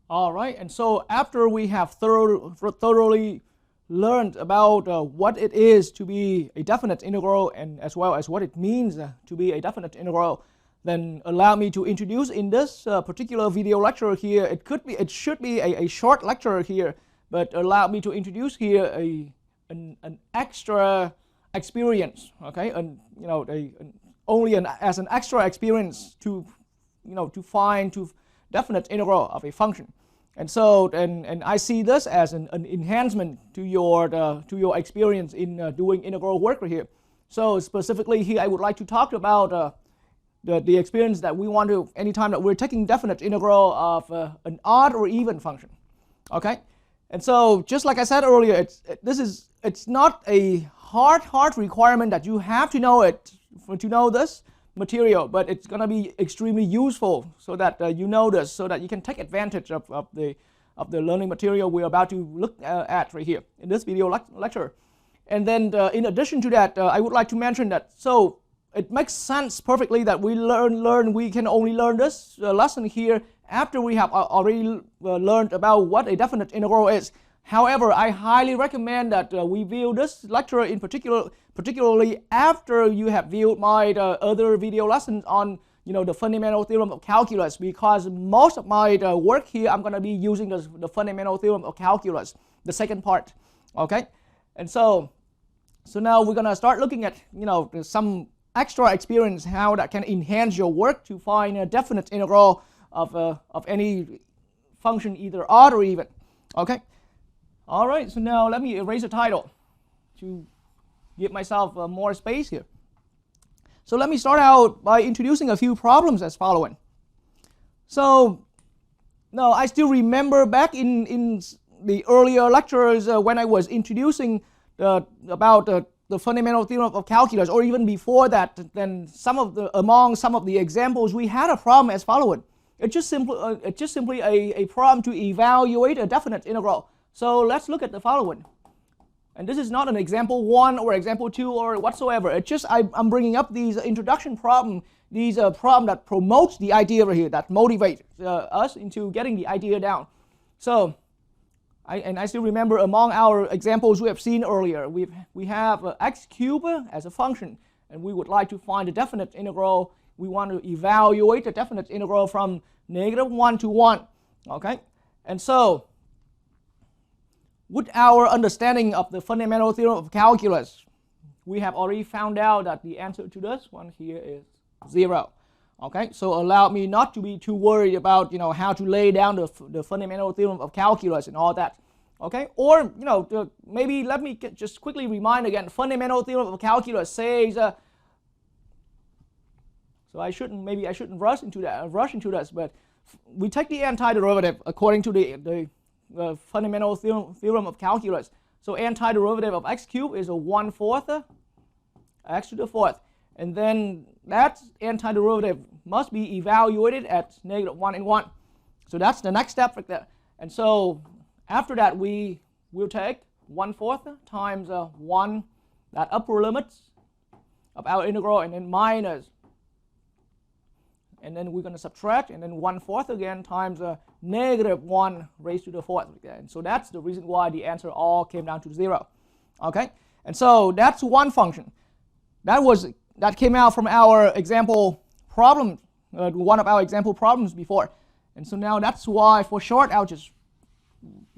All right, and so after we have thoroughly learned about what it is to be a definite integral and as well as what it means to be a definite integral, then allow me to introduce in this particular video lecture here. It should be a short lecture here, but allow me to introduce here an extra experience, okay, and as an extra experience to find definite integral of a function. And so and I see this as an enhancement to your experience in doing integral work right here. So specifically here I would like to talk about the experience that we want to anytime that we're taking definite integral of an odd or even function. Okay? And so just like I said earlier, it's not a hard requirement that you have to know it to know this material, but it's going to be extremely useful so that you know this, so that you can take advantage of the learning material we're about to look at right here in this video lecture. And then in addition to that, I would like to mention that so it makes sense perfectly that we can only learn this lesson here after we have already learned about what a definite integral is. However, I highly recommend that we view this lecture in particularly after you have viewed my other video lessons on the fundamental theorem of calculus, because most of my work here I'm going to be using the fundamental theorem of calculus, the second part. Okay, and so now we're going to start looking at some extra experience how that can enhance your work to find a definite integral of any function, either odd or even. Okay. All right, so now let me erase the title to give myself more space here. So let me start out by introducing a few problems as following. So now I still remember back in the earlier lectures when I was introducing about the fundamental theorem of calculus, or even before that, then among some of the examples we had a problem as following. It's just simply a problem to evaluate a definite integral. So let's look at the following. And this is not an example 1 or example 2 or whatsoever. It's just I'm bringing up these introduction problem, these problem that promotes the idea right here, that motivate us into getting the idea down. So I still remember among our examples we have seen earlier, we have x cubed as a function, and we would like to find a definite integral. We want to evaluate a definite integral from -1 to 1. Okay, and so with our understanding of the fundamental theorem of calculus, we have already found out that the answer to this one here is 0. Okay, so allow me not to be too worried about how to lay down the fundamental theorem of calculus and all that. Okay, or maybe let me just quickly remind again. Fundamental theorem of calculus says. So I shouldn't rush into this, but we take the antiderivative according to the fundamental theorem of calculus. So antiderivative of x cubed is a 1/4 x to the 4th, and then that antiderivative must be evaluated at -1 and 1. So that's the next step right there. And so after that we will take 1/4 times 1, that upper limit of our integral, and then minus, and then we're going to subtract, and then 1/4 again times -1 raised to the 4th. And so that's the reason why the answer all came down to 0. Okay, and so that's one function. That came out from our example problem, one of our example problems before. And so now that's why, for short, I'll just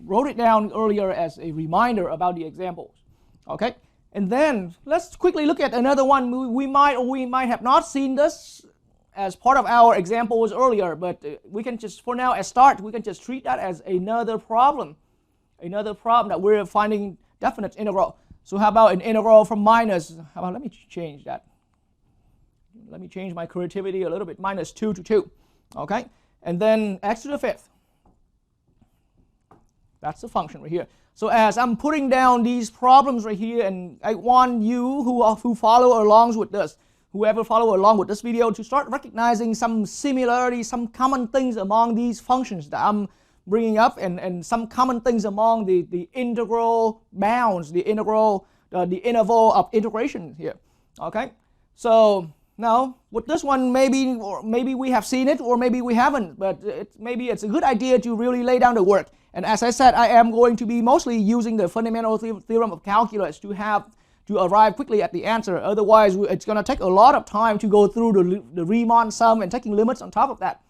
wrote it down earlier as a reminder about the examples. Okay, and then let's quickly look at another one. We might have not seen this as part of our examples earlier, but we can just, for now, as start, we can just treat that as another problem that we're finding definite integral. So how about an integral from let me change that. Let me change my creativity a little bit, -2 to 2. Okay, and then x to the 5th. That's the function right here. So as I'm putting down these problems right here, and I want you who follow along with this, whoever follow along with this video, to start recognizing some similarities, some common things among these functions that I'm bringing up, and some common things among the integral bounds, the interval of integration here. Okay, so now with this one, maybe we have seen it or maybe we haven't, but maybe it's a good idea to really lay down the work. And as I said, I am going to be mostly using the fundamental theorem of calculus to arrive quickly at the answer. Otherwise, it's going to take a lot of time to go through the Riemann sum and taking limits on top of that.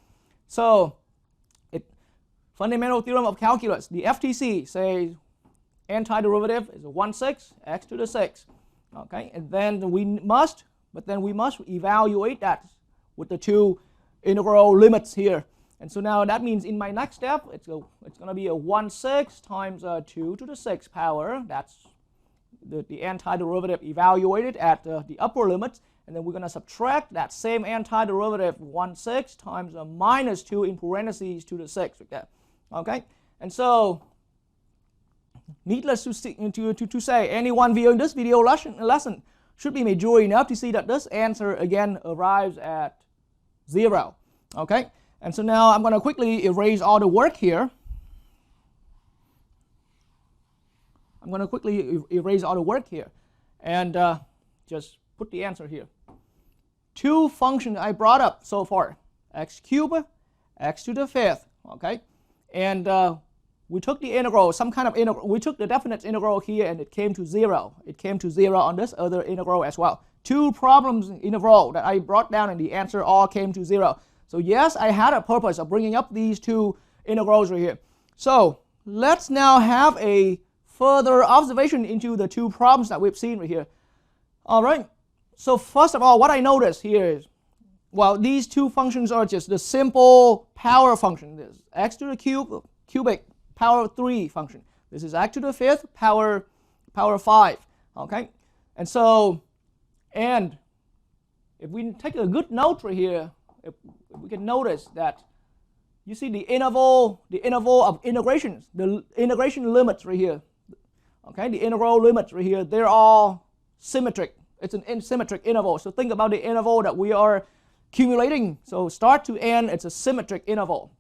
So, fundamental theorem of calculus, the FTC says antiderivative is 1/6 x to the 6. Okay, and then we must evaluate that with the two integral limits here. And so now that means in my next step, it's going to be a 1/6 times 2 to the 6 power. That's the antiderivative evaluated at the upper limit. And then we're going to subtract that same antiderivative 1/6 times a minus 2 in parentheses to the 6. Like that. Okay, and so needless to say, anyone viewing this video lesson should be mature enough to see that this answer again arrives at 0. Okay, and so now I'm going to quickly erase all the work here. And just put the answer here. Two functions I brought up so far: x cubed, x to the 5th. Okay, and we took the integral, some kind of integral. We took the definite integral here, and it came to 0. It came to 0 on this other integral as well. Two problems in a row that I brought down, and the answer all came to 0. So yes, I had a purpose of bringing up these two integrals right here. So let's now have a further observation into the two problems that we've seen right here. All right. So first of all, what I notice here is, well, these two functions are just the simple power function. This x to the cubic power 3 function. This is x to the 5th power 5. Okay, and so, and if we take a good note right here, if we can notice that you see the interval of integrations, the integration limits right here. Okay, the integral limits right here, they're all symmetric. It's an symmetric interval. So think about the interval that we are accumulating. So start to end, it's a symmetric interval.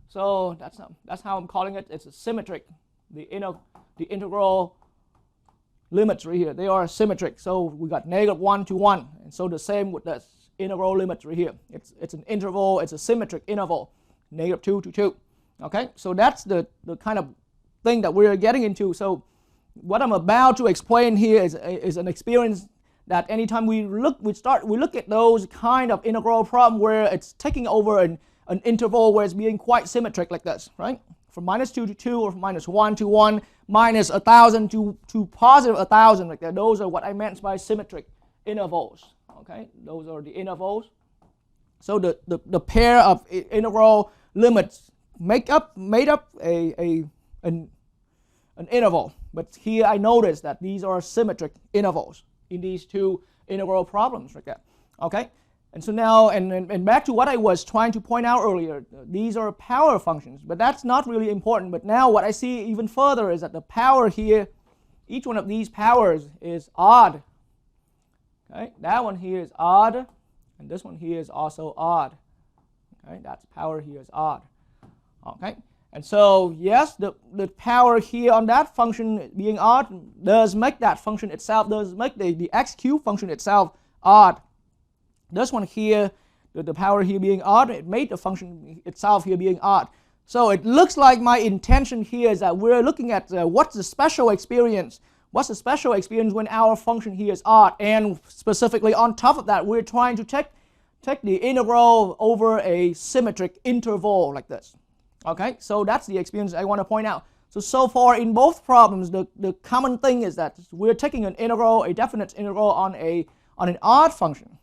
So that's how I'm calling it. It's a symmetric. The integral limits right here, they are symmetric. So we got -1 to 1, and so the same with the integral limits right here. It's an interval. It's a symmetric interval, -2 to 2. Okay, so that's the kind of thing that we're getting into. So what I'm about to explain here is an experience that anytime we look at those kind of integral problem where it's taking over an interval where it's being quite symmetric like this, right? From -2 to 2, or from -1 to 1, minus 1,000 to positive 1,000 like that. Those are what I meant by symmetric intervals. Okay, those are the intervals. So the pair of integral limits made up an interval. But here I notice that these are symmetric intervals in these two integral problems right there. Okay, and so now, and back to what I was trying to point out earlier, these are power functions, but that's not really important. But now what I see even further is that the power here, each one of these powers is odd. Okay, that one here is odd, and this one here is also odd. Okay, that's power here is odd. Okay, and so yes, the power here on that function being odd does make that function itself, does make the x cubed function itself odd. This one here, the power here being odd, it made the function itself here being odd. So it looks like my intention here is that we're looking at what's the special experience. What's the special experience when our function here is odd? And specifically on top of that, we're trying to take the integral over a symmetric interval like this. Okay, so that's the experience I want to point out. So far in both problems, the common thing is that we're taking an integral, a definite integral on an odd function.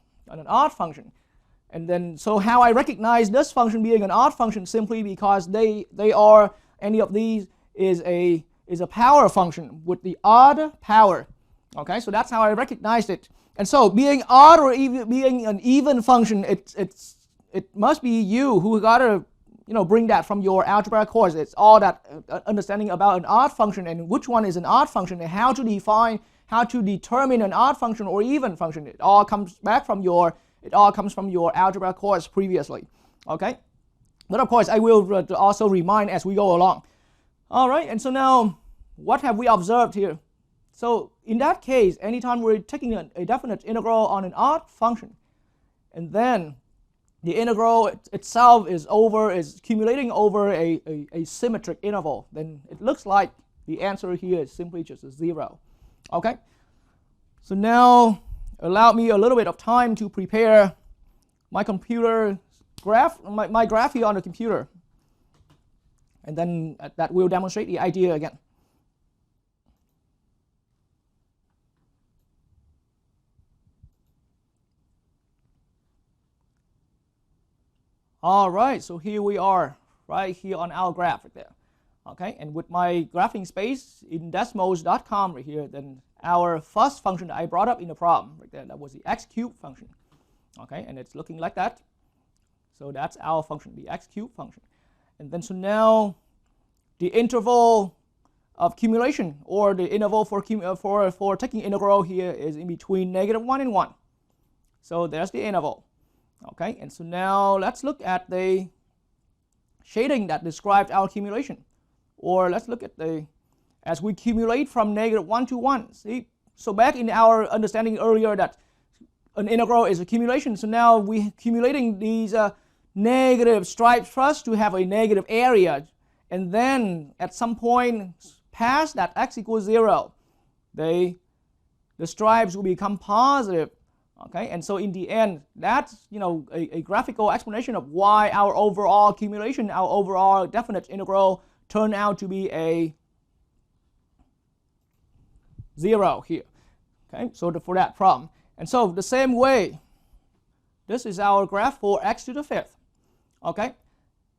And then, so how I recognize this function being an odd function, simply because they are, any of these is a power function with the odd power. Okay, so that's how I recognized it. And so being odd or even being an even function, it must be you who gotta bring that from your algebra course. It's all that understanding about an odd function and which one is an odd function and how to determine an odd function or even function. It all comes from your algebra course previously. Okay, but of course I will also remind as we go along. All right, and so now what have we observed here? So in that case, anytime we're taking a definite integral on an odd function, and then the integral itself is accumulating over a symmetric interval, then it looks like the answer here is simply just a 0. Okay? So now allow me a little bit of time to prepare my computer graph, my graph here on the computer. And then that will demonstrate the idea again. All right, so here we are, right here on our graph right there. Okay, and with my graphing space in desmos.com right here, then our first function that I brought up in the problem right there, that was the x cubed function. Okay, and it's looking like that. So that's our function, the x cubed function. And then so now the interval of accumulation, or the interval for taking integral here, is in between -1 and 1. So there's the interval. Okay, and so now let's look at the shading that describes our accumulation. Or let's look at as we accumulate from -1 to 1. See, so back in our understanding earlier that an integral is accumulation, so now we're accumulating these negative stripes first to have a negative area, and then at some point past that x equals 0, the stripes will become positive. Okay, and so in the end, that's a graphical explanation of why our overall accumulation, our overall definite integral, turned out to be a 0 here. Okay, so for that problem. And so the same way, this is our graph for x to the 5th. Okay,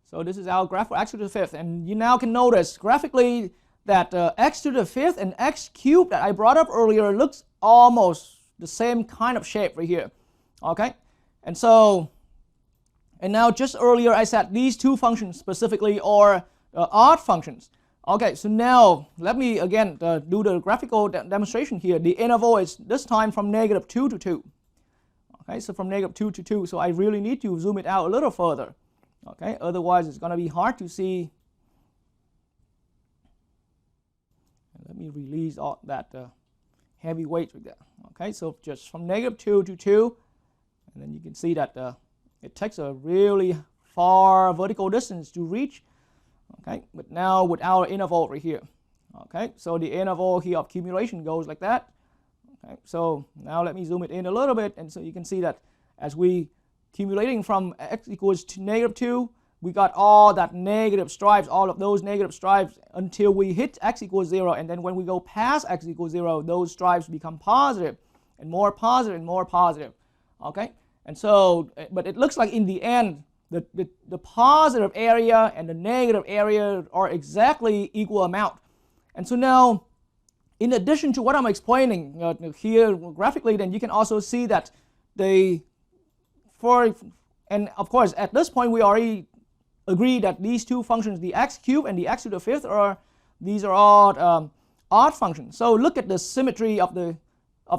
so this is our graph for x to the 5th, and you now can notice graphically that x to the 5th and x cubed that I brought up earlier looks almost the same kind of shape right here. Okay, and so, and now just earlier I said these two functions specifically are odd functions. Okay, so now let me again do the graphical demonstration here. The interval is this time from -2 to 2. Okay, so from -2 to 2, so I really need to zoom it out a little further. Okay, otherwise it's going to be hard to see. Let me release all that heavy weight right there. Okay, so just from -2 to 2, and then you can see that it takes a really far vertical distance to reach. Okay, but now with our interval right here. Okay, so the interval here of accumulation goes like that. Okay, so now let me zoom it in a little bit, and so you can see that as we accumulating from x equals to -2, we got all that negative stripes, all of those negative stripes until we hit x equals 0, and then when we go past x equals 0, those stripes become positive and more positive and more positive. Okay, and so, but it looks like in the end the positive area and the negative area are exactly equal amount. And so now, in addition to what I'm explaining here graphically, then you can also see that and of course at this point we already agree that these two functions, the x cubed and the x to the 5th, these are all odd functions. So look at the symmetry of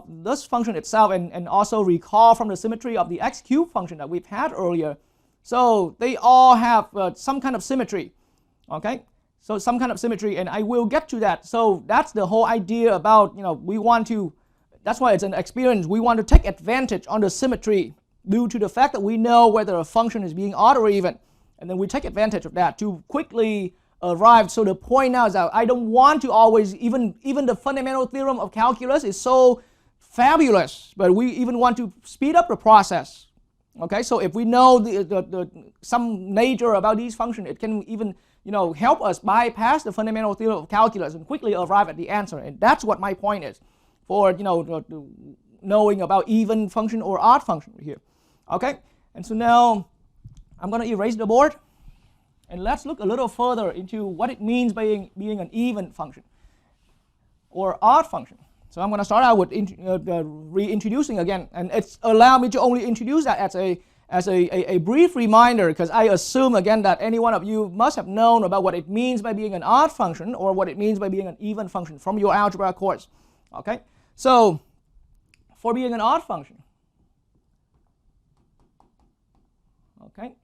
this function itself, and also recall from the symmetry of the x cubed function that we've had earlier. So they all have some kind of symmetry. Okay, so some kind of symmetry, and I will get to that. So that's the whole idea about, that's why it's an experience. We want to take advantage on the symmetry due to the fact that we know whether a function is being odd or even, and then we take advantage of that to quickly arrive. So the point now is that I don't want to always, even the fundamental theorem of calculus is so fabulous, but we even want to speed up the process. Okay, so if we know some nature about these functions, it can even help us bypass the fundamental theorem of calculus and quickly arrive at the answer. And that's what my point is for knowing about even function or odd function here. Okay, and so now I'm going to erase the board, and let's look a little further into what it means by being an even function or odd function. So I'm going to start out with reintroducing again, and it's allow me to only introduce that as a brief reminder, because I assume again that any one of you must have known about what it means by being an odd function or what it means by being an even function from your algebra course. Okay, so for being an odd function, okay,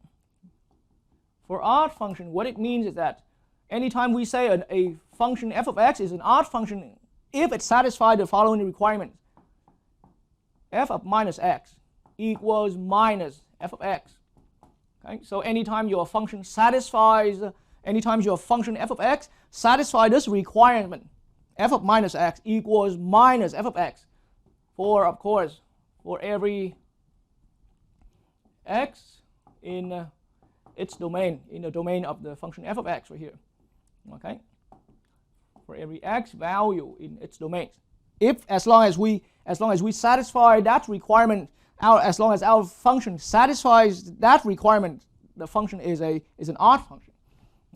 for odd function, what it means is that anytime we say a function f of x is an odd function, if it satisfies the following requirements: f of minus x equals minus f of x. Okay, so anytime your function satisfies, anytime your function f of x satisfies this requirement, f of minus x equals minus f of x for, of course, for every x in its domain, in the domain of the function f of x right here. Okay, for every x value in its domain, if as long as we satisfy that requirement, as long as our function satisfies that requirement, the function is an odd function.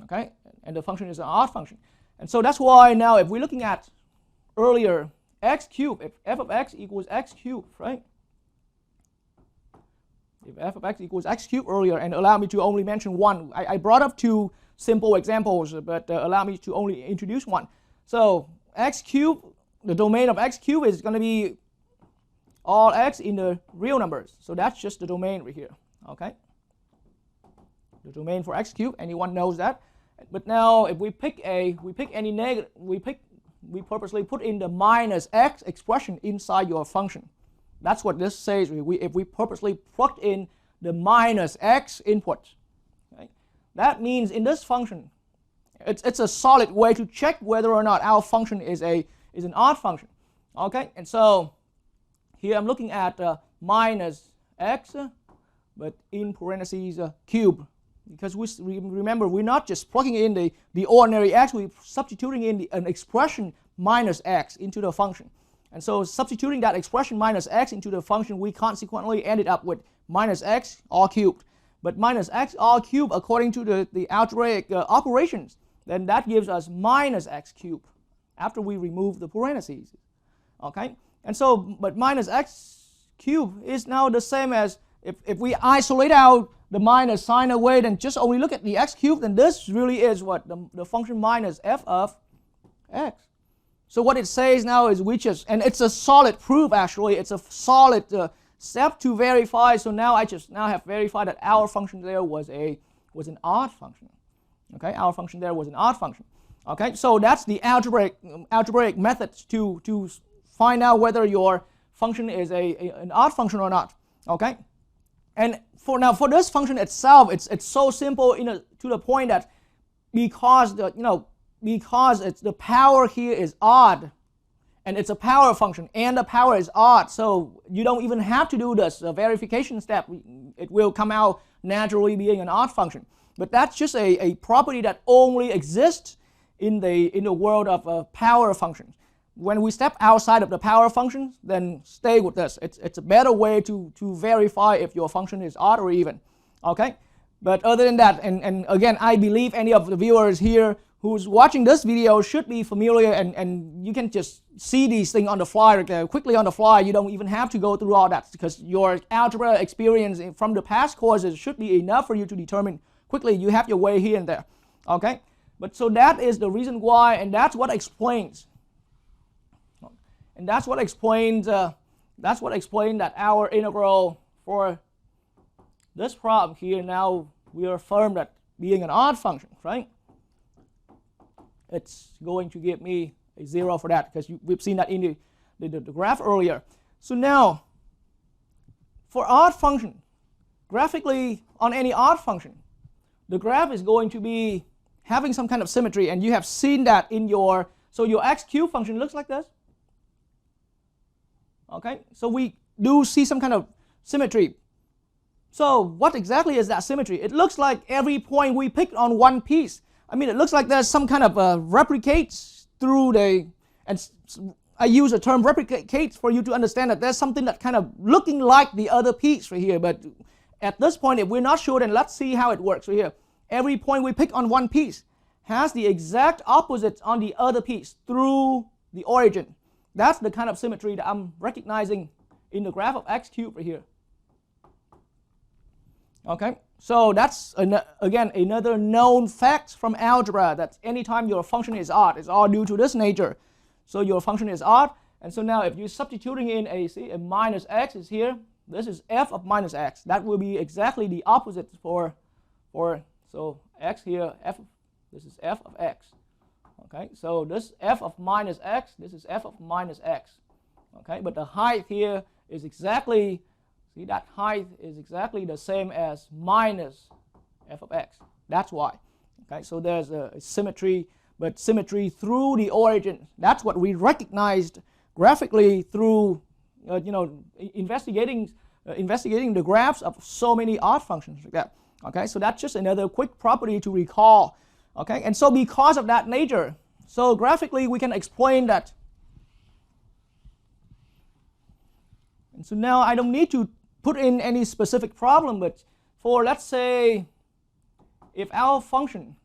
Okay, and the function is an odd function, and so that's why now if we're looking at earlier x cubed, if f of x equals x cubed, right? If f of x equals x cubed earlier, and allow me to only mention one. I brought up two simple examples, but allow me to only introduce one. So x cubed, the domain of x cubed is going to be all x in the real numbers. So that's just the domain right here. Okay, the domain for x cubed. Anyone knows that? But now if we pick any negative, we purposely put in the minus x expression inside your function. That's what this says. If we purposely plug in the minus x input, okay, that means in this function, it's a solid way to check whether or not our function is an odd function. Okay, and so here I'm looking at minus x, but in parentheses cube, because we remember we're not just plugging in the ordinary x, we're substituting in an expression minus x into the function. And so substituting that expression minus x into the function, we consequently ended up with minus x all cubed. But minus x all cubed, according to the algebraic operations, then that gives us minus x cubed after we remove the parentheses. Okay? And so, but minus x cubed is now the same as, if we isolate out the minus sign away, then just only look at the x cubed, then this really is what? The function minus f of x. So what it says now is and it's a solid proof actually, it's a solid step to verify. So now I just have verified that our function there was an odd function. Okay, our function there was an odd function. Okay, so that's the algebraic method to find out whether your function is an odd function or not. Okay, and for this function itself, it's so simple to the point that because the power here is odd, and it's a power function, and the power is odd, so you don't even have to do this verification step. It will come out naturally being an odd function. But that's just a property that only exists in the world of power functions. When we step outside of the power functions, then stay with this. It's a better way to verify if your function is odd or even. Okay? But other than that, and again, I believe any of the viewers here who's watching this video should be familiar, and you can just see these things on the fly, quickly on the fly. You don't even have to go through all that, because your algebra experience from the past courses should be enough for you to determine quickly. You have your way here and there. Okay? But so that is the reason why, and that's what explains. And that's what explains that our integral for this problem here, now we affirm that being an odd function, right? It's going to give me a 0 for that, because we've seen that in the graph earlier. So now, for odd function, graphically on any odd function, the graph is going to be having some kind of symmetry, and you have seen that in your x cubed function looks like this. Okay, so we do see some kind of symmetry. So what exactly is that symmetry? It looks like every point we pick on one piece. I mean, it looks like there's some kind of replicates through and I use the term replicates for you to understand that there's something that kind of looking like the other piece right here. But at this point, if we're not sure, then let's see how it works right here. Every point we pick on one piece has the exact opposite on the other piece through the origin. That's the kind of symmetry that I'm recognizing in the graph of x cubed right here. Okay, so that's again another known fact from algebra, that anytime your function is odd, it's all due to this nature. So your function is odd, and so now if you're substituting in a minus x is here, this is f of minus x. That will be exactly the opposite for so x here, this is f of x. Okay, so this f of minus x, this is f of minus x. Okay, but the height here is exactly See, that height is exactly the same as minus f of x. That's why. Okay, so there's a symmetry, but symmetry through the origin. That's what we recognized graphically through investigating the graphs of so many odd functions like that. Okay, so that's just another quick property to recall. Okay, and so because of that nature, so graphically we can explain that. And so now I don't need to put in any specific problem, but for, let's say, if our function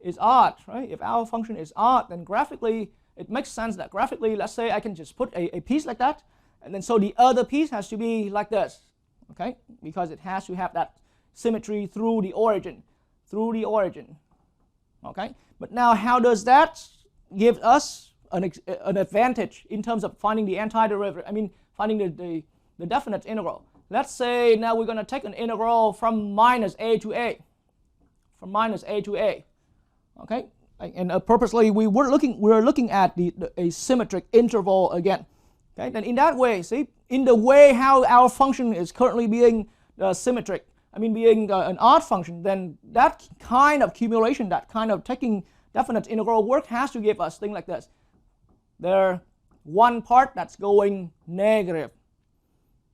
is odd, right? If our function is odd, then graphically it makes sense that graphically, let's say I can just put a piece like that, and then so the other piece has to be like this, okay? Because it has to have that symmetry through the origin, okay? But now how does that give us an advantage in terms of finding the antiderivative, finding the definite integral? Let's say now we're going to take an integral from minus a to a, okay? And purposely we were looking at a symmetric interval again. Okay, then in that way, see, in the way how our function is currently being symmetric, being an odd function, then that kind of accumulation, that kind of taking definite integral work has to give us things like this. There's one part that's going negative,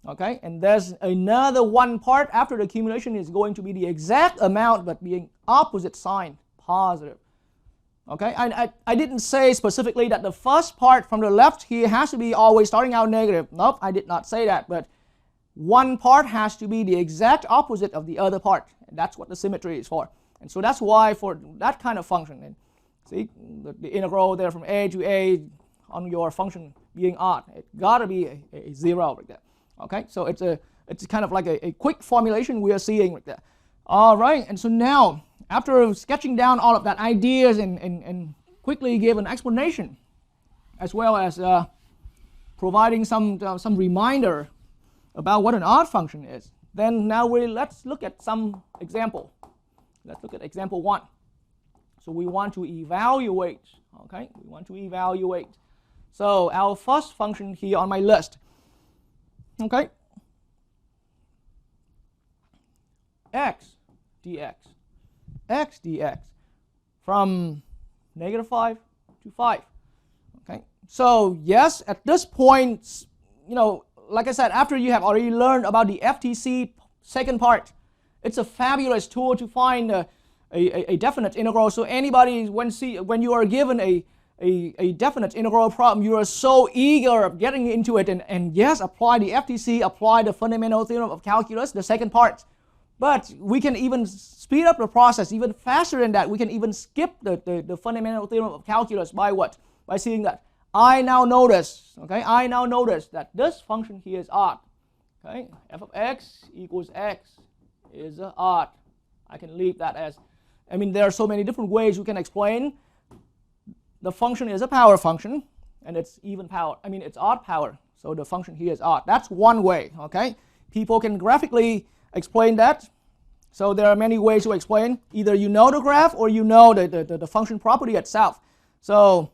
okay, and there's another one part after the accumulation is going to be the exact amount but being opposite sign, positive. Okay, I didn't say specifically that the first part from the left here has to be always starting out negative. Nope, I did not say that, but one part has to be the exact opposite of the other part. And that's what the symmetry is for. And so that's why for that kind of function, and see, the integral there from a to a on your function being odd, it gotta be a zero like that. Okay, so it's kind of like a quick formulation we are seeing like that. All right, and so now, after sketching down all of that ideas and quickly give an explanation, as well as providing some reminder about what an odd function is, then now let's look at some example. Let's look at example 1. So we want to evaluate, okay? We want to evaluate. So our first function here on my list, okay? X dx from -5 to 5. Okay, so yes, at this point, like I said, after you have already learned about the FTC second part, it's a fabulous tool to find a definite integral. So anybody, when you are given a definite integral problem, you are so eager of getting into it and yes, apply the FTC, apply the fundamental theorem of calculus, the second part. But we can even speed up the process even faster than that. We can even skip the fundamental theorem of calculus by what? By seeing that I now notice that this function here is odd. Okay, f of x equals x is odd. I can leave that as, there are so many different ways you can explain. The function is a power function, and it's even power. It's odd power. So the function here is odd. That's one way. Okay, people can graphically explain that. So there are many ways to explain. Either you know the graph or you know the function property itself. So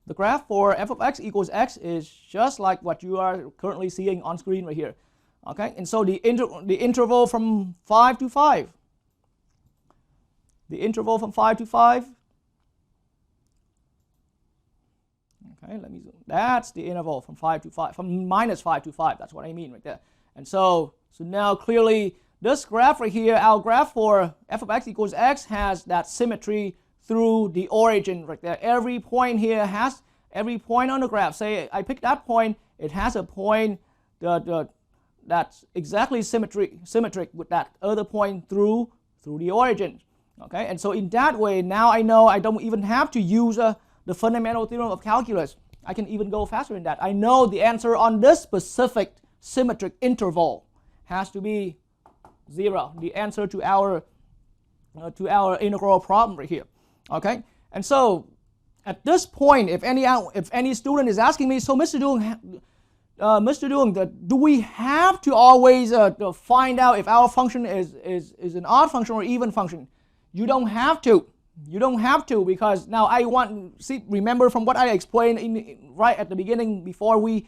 the graph for f of x equals x is just like what you are currently seeing on screen right here. Okay, and so the interval from 5 to 5. The interval from 5 to 5. Okay, let me zoom. That's the interval from 5 to 5, from -5 to 5. That's what I mean right there. And so now clearly this graph right here, our graph for f of x equals x has that symmetry through the origin right there. Every point here has, every point on the graph, say I pick that point, it has a point that's exactly symmetric with that other point through the origin. Okay, and so in that way, now I know I don't even have to use the fundamental theorem of calculus. I can even go faster than that. I know the answer on this specific symmetric interval has to be 0. The answer to our integral problem right here. Okay, and so at this point, if any student is asking me, so Mr. Dung, do we have to always find out if our function is an odd function or even function? You don't have to. You don't have to, because now I want, see, remember from what I explained right at the beginning before we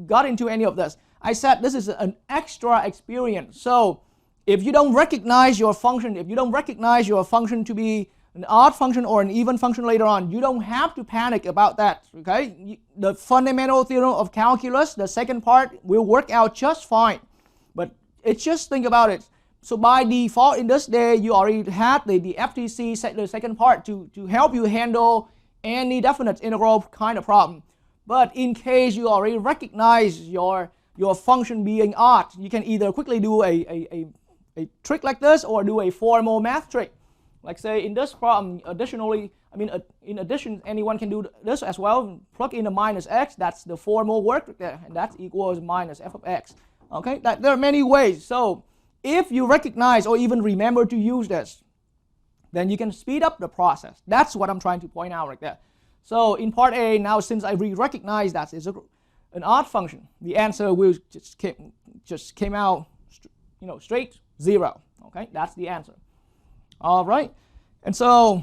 got into any of this. I said this is an extra experience. So if you don't recognize your function, if you don't recognize your function to be an odd function or an even function later on, you don't have to panic about that, okay? The fundamental theorem of calculus, the second part, will work out just fine. But it's just think about it. So by default in this day, you already had the FTC set the second part to help you handle any definite integral kind of problem. But in case you already recognize your function being odd, you can either quickly do a trick like this or do a formal math trick. Like say in this problem, additionally, in addition, anyone can do this as well. Plug in a minus x, that's the formal work there, and that equals minus f of x. Okay, there are many ways. So if you recognize or even remember to use this, then you can speed up the process. That's what I'm trying to point out right there. So in part A, now since I recognize that it's an odd function, the answer will just came out, straight 0. Okay, that's the answer. All right, and so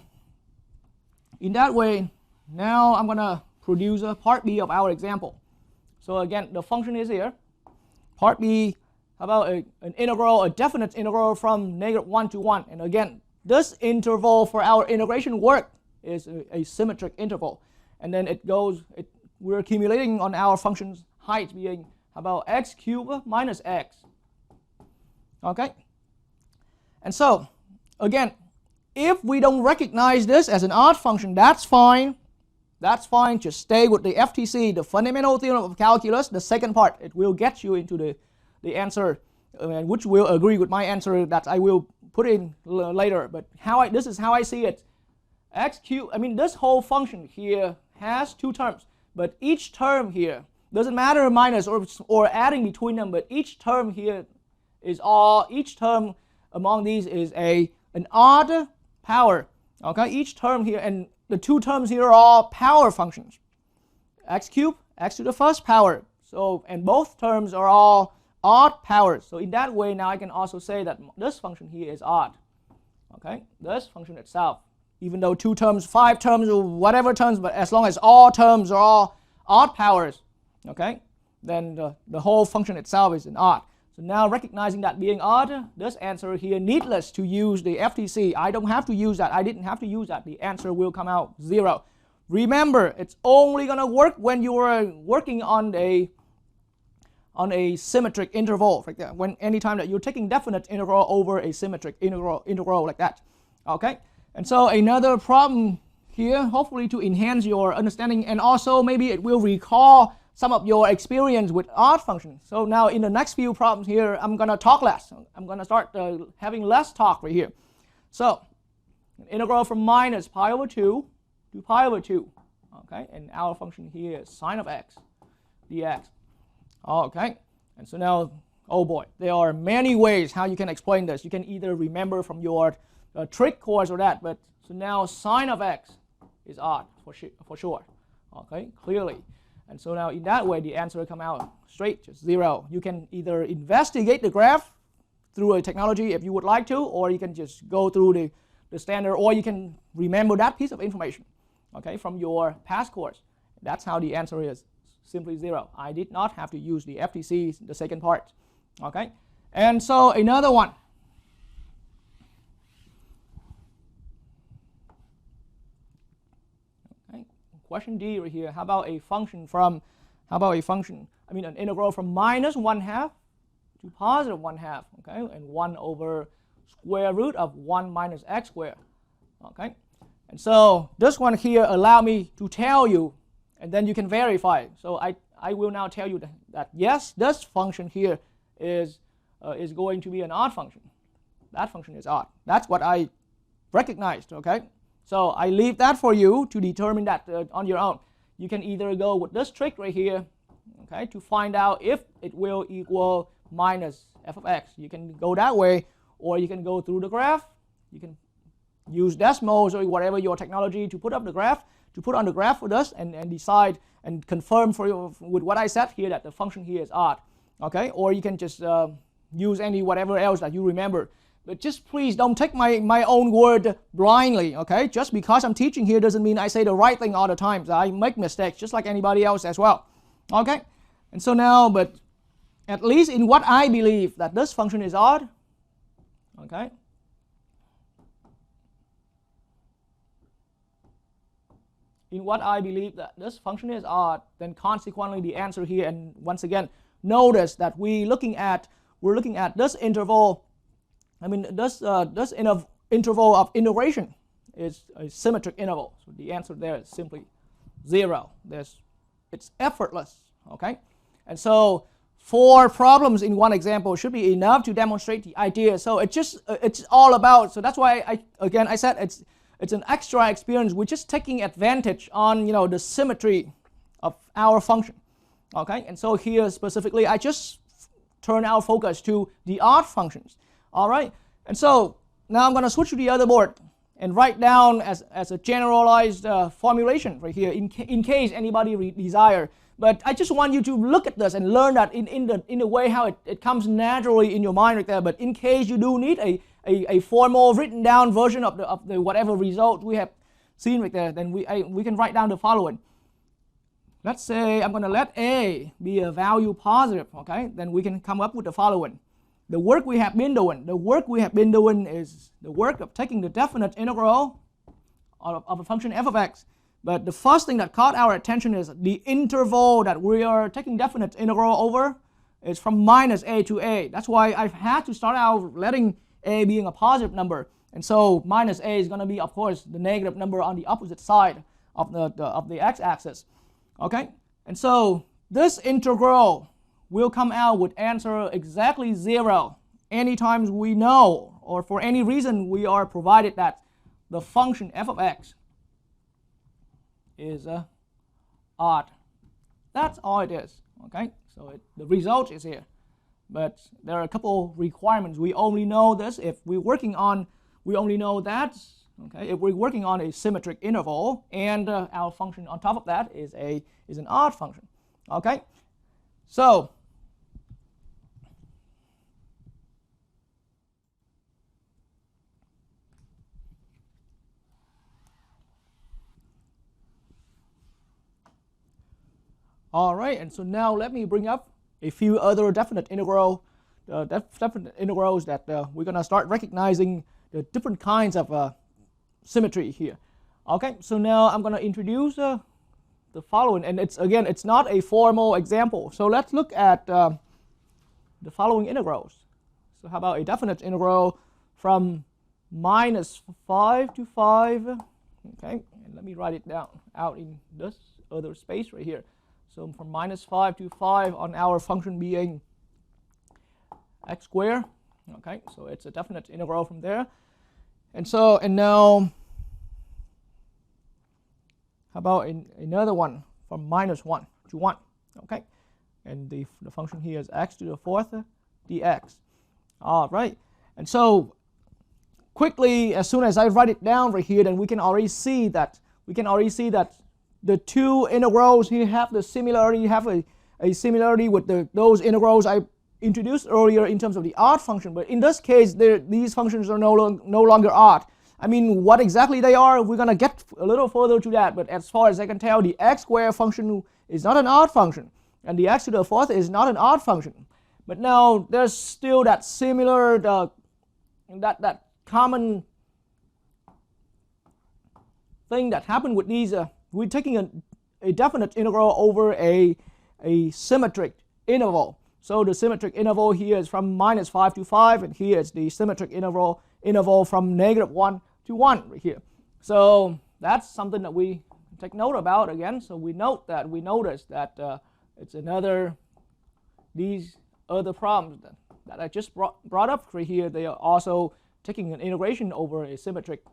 in that way, now I'm gonna produce a part B of our example. So again, the function is here. Part B, how about an integral, a definite integral from -1 to 1. And again, this interval for our integration work is a symmetric interval. And then we're accumulating on our function's height being how about x cubed minus x. Okay? And so, again, if we don't recognize this as an odd function, that's fine. That's fine. Just stay with the FTC, the fundamental theorem of calculus, the second part. It will get you into the answer, which will agree with my answer that I will put in later. But this is how I see it. X cubed, this whole function here has two terms, but each term here, doesn't matter minus or adding between them, but each term here is each term among these is an odd power. Okay, each term here, and the two terms here are all power functions. X cubed, x to the first power. So, and both terms are all odd powers. So in that way, now I can also say that this function here is odd. Okay, this function itself, even though 2 terms, 5 terms, or whatever terms, but as long as all terms are all odd powers, okay, then the whole function itself is an odd. So now recognizing that being odd, this answer here needless to use the FTC. I don't have to use that. I didn't have to use that. The answer will come out 0. Remember, it's only going to work when you are working on a symmetric interval, like that. Anytime that you're taking definite integral over a symmetric integral like that. Okay, and so another problem here, hopefully to enhance your understanding, and also maybe it will recall some of your experience with odd functions. So now in the next few problems here, I'm going to talk less. I'm going to start having less talk right here. So an integral from minus pi over 2 to pi over 2. Okay, and our function here is sine of x dx. Okay, and so now, oh boy, there are many ways how you can explain this. You can either remember from your trick course or that, but so now sine of x is odd for sure. Okay, clearly. And so now in that way, the answer will come out straight, just 0. You can either investigate the graph through a technology if you would like to, or you can just go through the standard, or you can remember that piece of information, okay, from your past course. That's how the answer is, simply 0. I did not have to use the FTC, the second part, okay. And so another one. Question D right here, how about a function, an integral from minus 1/2 to positive 1/2, okay, and 1 over square root of 1 minus x squared, okay. And so this one here allow me to tell you, and then you can verify. So I will now tell you that yes, this function here is going to be an odd function. That function is odd. That's what I recognized, okay. So I leave that for you to determine that on your own. You can either go with this trick right here, okay, to find out if it will equal minus f of x. You can go that way, or you can go through the graph. You can use decimals or whatever your technology to put up the graph, to put on the graph with us and decide and confirm for you with what I said here that the function here is odd, okay. Or you can just use whatever else that you remember. But just please don't take my own word blindly, okay? Just because I'm teaching here doesn't mean I say the right thing all the time. So I make mistakes just like anybody else as well, okay? And so now, but at least in what I believe that this function is odd, okay? In what I believe that this function is odd, then consequently the answer here, and once again, notice that we're looking at this interval. I mean, this interval of integration is a symmetric interval. So the answer there is simply 0. It's effortless, okay? And so 4 problems in one example should be enough to demonstrate the idea. So it's all about, so that's why I said it's an extra experience. We're just taking advantage on, you know, the symmetry of our function, okay? And so here specifically, I just turn our focus to the odd functions. All right, and so now I'm going to switch to the other board and write down as a generalized formulation right here in case anybody desire. But I just want you to look at this and learn that in the way how it comes naturally in your mind right there. But in case you do need a formal written down version of the whatever result we have seen right there, then we can write down the following. Let's say I'm going to let a be a value positive, okay? Then we can come up with the following. The work we have been doing is the work of taking the definite integral of a function f of x. But the first thing that caught our attention is the interval that we are taking definite integral over is from minus a to a. That's why I've had to start out letting a being a positive number. And so minus a is going to be, of course, the negative number on the opposite side of the x-axis. Okay? And so this integral will come out with answer exactly 0 anytime we know, or for any reason we are provided that the function f of x is odd. That's all it is, okay? So the result is here. But there are a couple requirements. We only know this if we're working on, we only know that, okay, if we're working on a symmetric interval and our function on top of that is an odd function, okay? So all right, and so now let me bring up a few other definite integrals that we're going to start recognizing the different kinds of symmetry here. Okay, so now I'm going to introduce the following, and it's not a formal example. So let's look at the following integrals. So how about a definite integral from minus 5 to 5? Okay, and let me write it down out in this other space right here. So from minus 5 to 5 on our function being x squared. Okay, so it's a definite integral from there. And now, how about another one from minus 1 to 1? Okay, and the function here is x to the 4th dx. All right, and so quickly, as soon as I write it down right here, then we can already see that the two integrals here have the similarity, a similarity with those integrals I introduced earlier in terms of the odd function. But in this case, these functions are no longer odd. I mean, what exactly they are, we're going to get a little further to that. But as far as I can tell, the x squared function is not an odd function, and the x to the 4th is not an odd function. But now there's still that similar, that common thing that happened with these. We're taking a definite integral over a symmetric interval. So the symmetric interval here is from minus 5 to 5, and here is the symmetric interval from negative 1 to 1 right here. So that's something that we take note about again. So we notice that it's these other problems that I just brought up right here, they are also taking an integration over a symmetric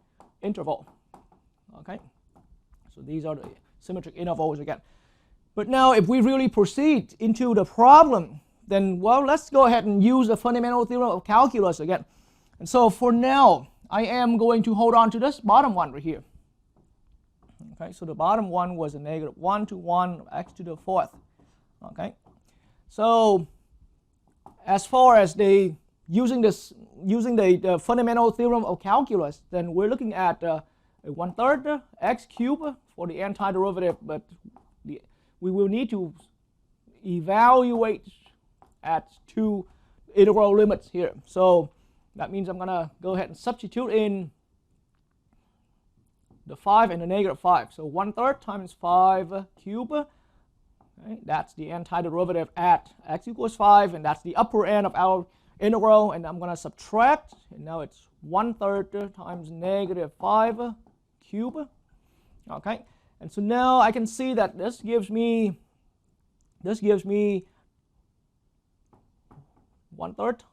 interval. Okay. So these are the symmetric intervals again. But now if we really proceed into the problem, then, well, let's go ahead and use the fundamental theorem of calculus again. And so for now, I am going to hold on to this bottom one right here. Okay, so the bottom one was a negative 1 to 1 of x to the 4th. Okay, so as far as using this, using the fundamental theorem of calculus, then we're looking at 1/3 x cubed for the antiderivative, but we will need to evaluate at 2 integral limits here. So that means I'm going to go ahead and substitute in the 5 and the -5. So 1/3 times 5 cubed, okay, that's the antiderivative at x equals 5, and that's the upper end of our integral, and I'm going to subtract, and now it's 1/3 times -5 cubed. Okay, and so now I can see that this gives me 1/3,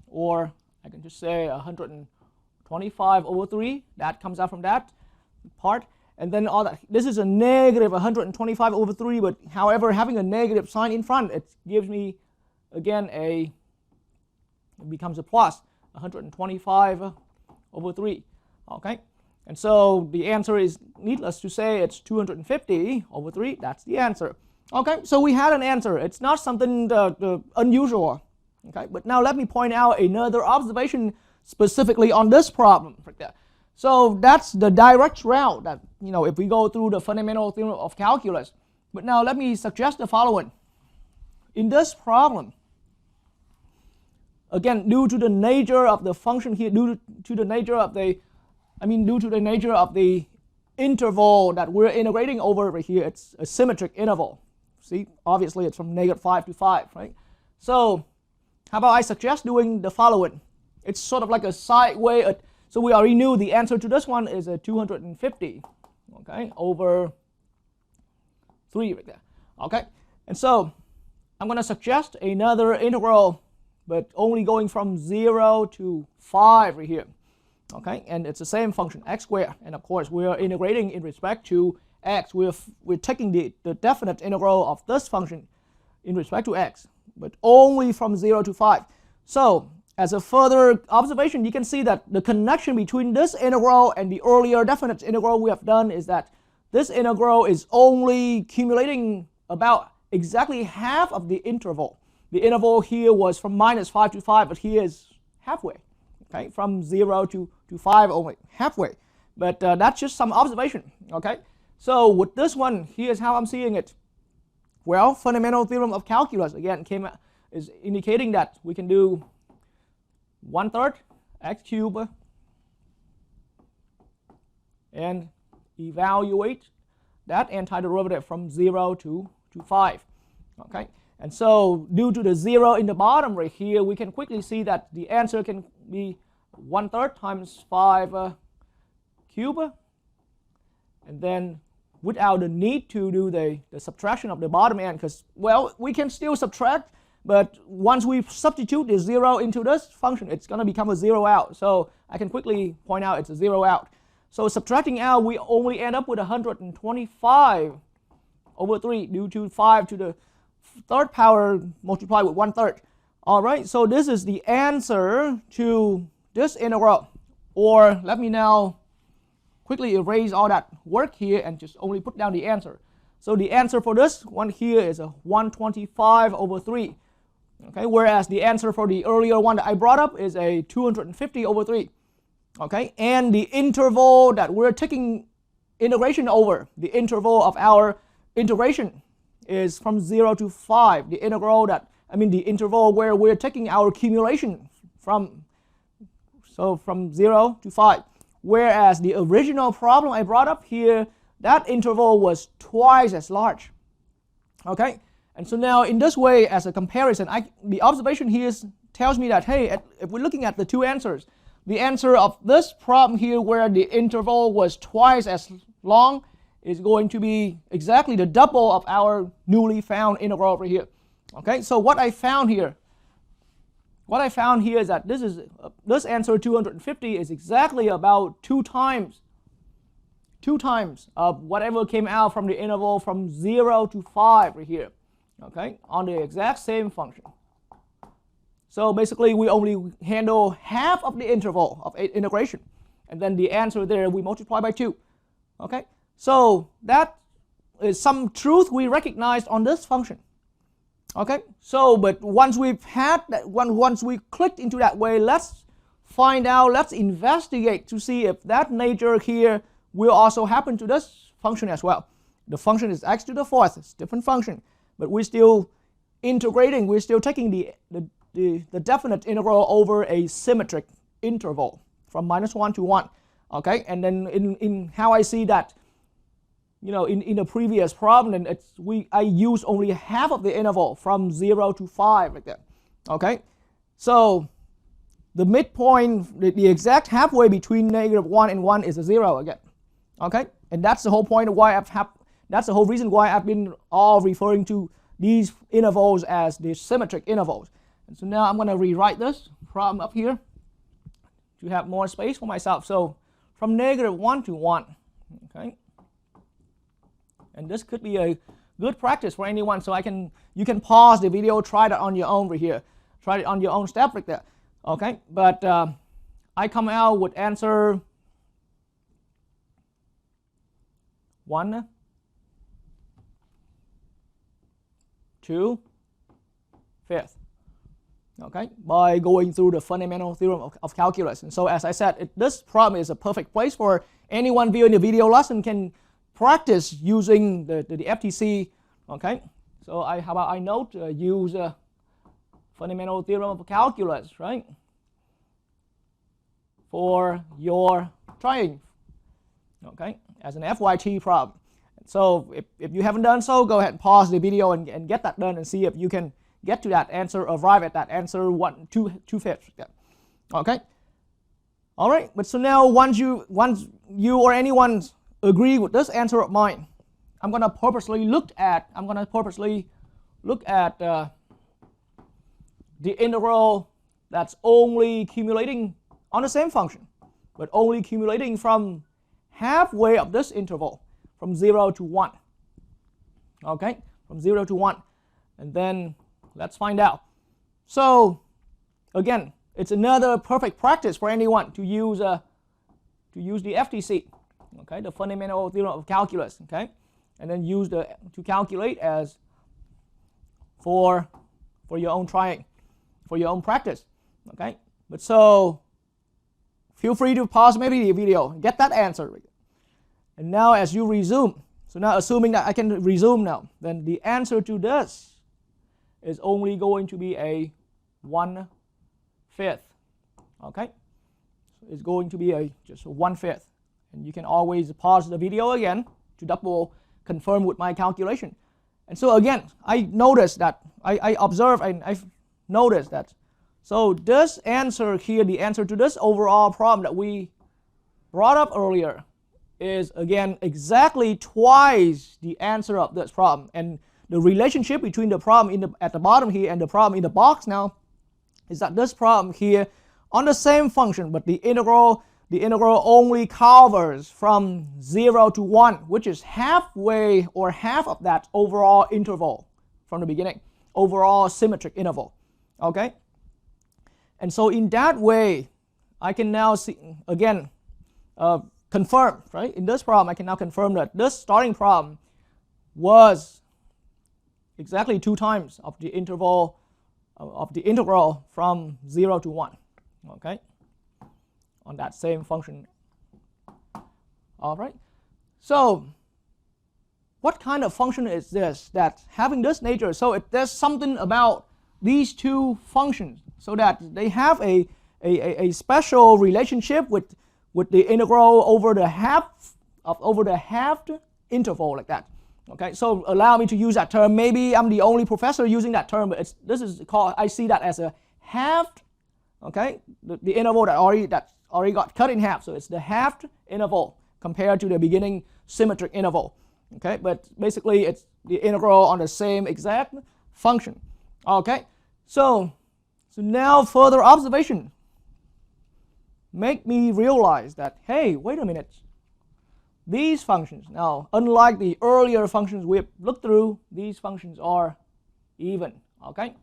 or I can just say 125/3. That comes out from that part, and then all that. This is a negative 125/3, but however, having a negative sign in front, it gives me again it becomes a plus 125/3. Okay, and so the answer is, needless to say, it's 250/3. That's the answer. Okay, so we had an answer. It's not something unusual. Okay, but now let me point out another observation specifically on this problem. So that's the direct route that, if we go through the fundamental theorem of calculus. But now let me suggest the following. In this problem, again, due to the nature of the function here, due to the nature of the interval that we're integrating over here, it's a symmetric interval. See, obviously it's from -5 to 5, right? So how about I suggest doing the following? It's sort of like a sideway. So we already knew the answer to this one is a 250, okay, over 3 right there. Okay, and so I'm going to suggest another integral, but only going from 0 to 5 right here. Okay, and it's the same function, x squared, and of course we are integrating in respect to x. We're taking the definite integral of this function in respect to x, but only from 0 to 5. So as a further observation, you can see that the connection between this integral and the earlier definite integral we have done is that this integral is only accumulating about exactly half of the interval. The interval here was from -5 to 5, but here is halfway. Okay, from 0 to 5 only, halfway. But that's just some observation. Okay, so with this one, here's how I'm seeing it. Well, fundamental theorem of calculus again is indicating that we can do 1/3 x cubed and evaluate that antiderivative from 0 to 5. Okay, and so due to the 0 in the bottom right here, we can quickly see that the answer can be 1/3 times 5 cubed, and then without the need to do the subtraction of the bottom end, because, well, we can still subtract, but once we substitute the 0 into this function, it's going to become a 0 out. So I can quickly point out it's a 0 out. So subtracting out, we only end up with 125/3 due to 5 to the 3rd power multiplied with 1/3. All right, so this is the answer to this integral. Or let me now quickly erase all that work here and just only put down the answer. So the answer for this one here is a 125/3. Okay, whereas the answer for the earlier one that I brought up is a 250/3. Okay, and the interval that we're taking integration over, the interval of our integration is from 0 to 5. The interval where we're taking our accumulation from, so from 0 to 5. Whereas the original problem I brought up here, that interval was twice as large. Okay, and so now in this way, as a comparison, the observation here tells me that, hey, if we're looking at the two answers, the answer of this problem here where the interval was twice as long is going to be exactly the double of our newly found integral over here. Okay, so what I found here is that this answer 250 is exactly about 2 times of whatever came out from the interval from 0 to 5 right here. Okay, on the exact same function. So basically we only handle half of the interval of integration, and then the answer there we multiply by 2. Okay, so that is some truth we recognized on this function. Okay, so but once we clicked into that way, let's find out, let's investigate to see if that nature here will also happen to this function as well. The function is x to the fourth, it's a different function, but we're still integrating, we're still taking the definite integral over a symmetric interval from -1 to 1. Okay, and then in how I see that, you know, in the previous problem, I use only half of the interval from 0 to 5 like that. Okay, so the midpoint, the exact halfway between -1 and 1 is a 0 again. Okay, and that's the whole point of why that's the whole reason why I've been all referring to these intervals as the symmetric intervals. And so now I'm going to rewrite this problem up here to have more space for myself. So from -1 to 1, okay, and this could be a good practice for anyone. So you can pause the video, try that on your own over here, try it on your own step like that. Okay, but I come out with answer 1, 2, 5th. Okay, by going through the fundamental theorem of calculus. And so as I said, this problem is a perfect place for anyone viewing the video lesson can practice using the FTC. Okay, so how about I note use fundamental theorem of calculus, right, for your trying, okay, as an FYT problem. So if you haven't done so, go ahead and pause the video and get that done and see if you can get to that answer, arrive at that answer 2/5. Okay. All right. But so now once you or anyone agree with this answer of mine, I'm gonna purposely look at the integral that's only accumulating on the same function, but only accumulating from halfway of this interval, from 0 to 1. Okay, from 0 to 1, and then let's find out. So again, it's another perfect practice for anyone to use the FTC, okay, the fundamental theorem of calculus, okay, and then use to calculate as for your own trying, for your own practice, okay. But so feel free to pause maybe the video, get that answer, and now as you resume, so now assuming that I can resume now, then the answer to this is only going to be a 1/5. Okay, so it's going to be just a 1/5, and you can always pause the video again to double confirm with my calculation. And so again, I noticed that I observe and I've noticed that. So this answer here, the answer to this overall problem that we brought up earlier, is again exactly twice the answer of this problem. And the relationship between the problem at the bottom here and the problem in the box now is that this problem here on the same function, but the integral only covers from 0 to 1, which is halfway or half of that overall interval from the beginning, overall symmetric interval. Okay? And so in that way, I can now see, again, confirm, right? In this problem, I can now confirm that this starting problem was exactly 2 times of the integral from 0 to 1, okay, on that same function. All right, so what kind of function is this that having this nature? So there's something about these two functions so that they have a special relationship with the integral over the halved interval like that. Okay, so allow me to use that term. Maybe I'm the only professor using that term, but this is called, I see that as a halved, okay, the interval that already got cut in half. So it's the halved interval compared to the beginning symmetric interval. Okay, but basically it's the integral on the same exact function. Okay, so now further observation make me realize that, hey, wait a minute. These functions, now, unlike the earlier functions we've looked through, these functions are even, okay?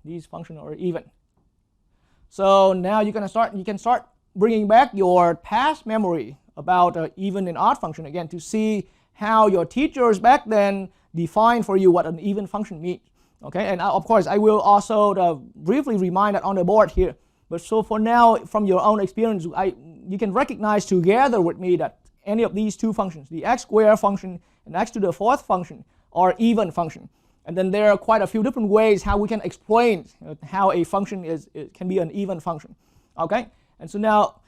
These functions are even. So now you can start bringing back your past memory about even and odd function again to see how your teachers back then defined for you what an even function means, okay? And of course, I will also briefly remind that on the board here But so for now, from your own experience, you can recognize together with me that any of these two functions, the x squared function and x to the fourth function, are even function. And then there are quite a few different ways how we can explain how a function can be an even function. Okay, and so now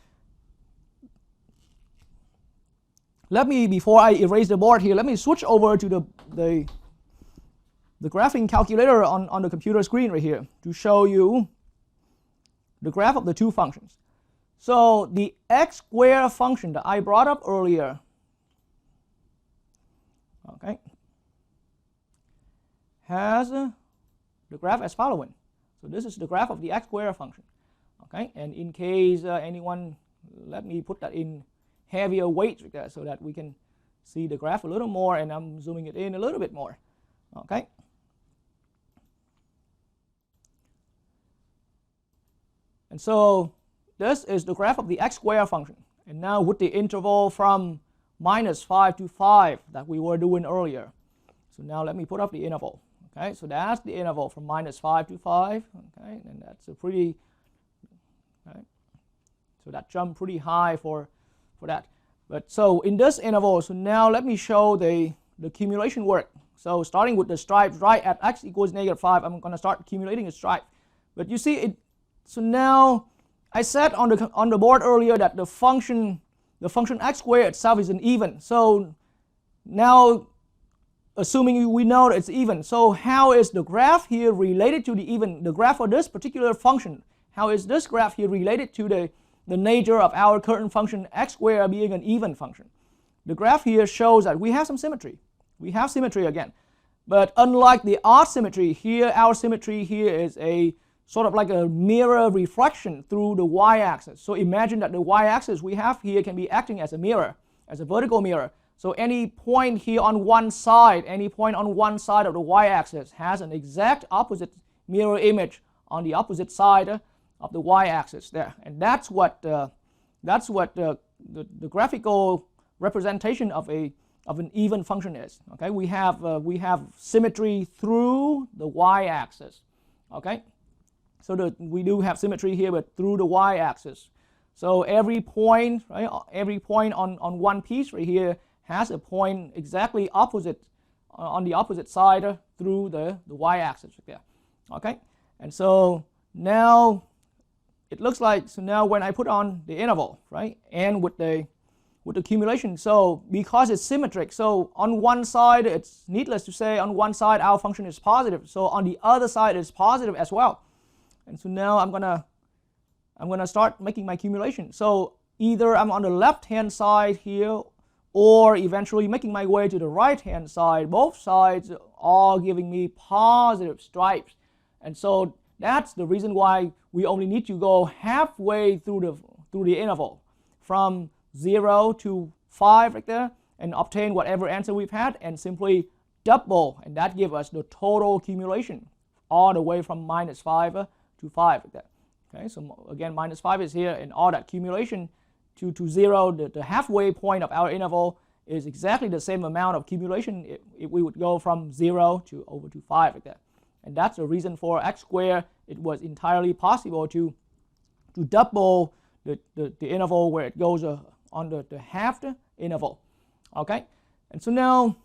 let me, before I erase the board here, let me switch over to the graphing calculator on the computer screen right here to show you the graph of the two functions. So the x squared function that I brought up earlier, okay, has the graph as following. So this is the graph of the x squared function. Okay, and in case anyone, let me put that in heavier weight so that we can see the graph a little more, and I'm zooming it in a little bit more. Okay. And so this is the graph of the x squared function. And now with the interval from -5 to 5 that we were doing earlier. So now let me put up the interval. Okay, so that's the interval from -5 to 5. Okay, and that's a pretty, okay, so that jumped pretty high for that. But so in this interval, so now let me show the accumulation work. So starting with the stripes right at x equals -5, I'm going to start accumulating a stripe. But you see it. So now I said on the board earlier that the function x squared itself is an even. So now, assuming we know that it's even, so how is the graph here related to the graph for this particular function? How is this graph here related to the nature of our current function x squared being an even function? The graph here shows that we have some symmetry. We have symmetry again. But unlike the odd symmetry here, our symmetry here is a sort of like a mirror reflection through the y-axis. So imagine that the y-axis we have here can be acting as a mirror, as a vertical mirror. So any point here on one side, of the y-axis has an exact opposite mirror image on the opposite side of the y-axis there. And that's what the graphical representation of an even function is. Okay, we have symmetry through the y-axis. Okay. So we do have symmetry here, but through the y-axis. So every point, right, every point on one piece right here has a point exactly opposite on the opposite side through the y-axis right there. Okay, and so now it looks like, so now when I put on the interval, right, and with the accumulation, so because it's symmetric, so on one side, it's needless to say, on one side our function is positive, so on the other side it's positive as well. And so now I'm gonna start making my accumulation. So either I'm on the left hand side here, or eventually making my way to the right hand side. Both sides are giving me positive stripes. And so that's the reason why we only need to go halfway through the interval from 0 to 5 right there, and obtain whatever answer we've had, and simply double, and that gives us the total accumulation all the way from -5 to 5 like that. Okay, so again, -5 is here, and all that accumulation to 0, the halfway point of our interval, is exactly the same amount of accumulation if we would go from 0 to over to 5 like that. And that's the reason for x squared. It was entirely possible to double the interval where it goes on the halved interval. Okay, and so now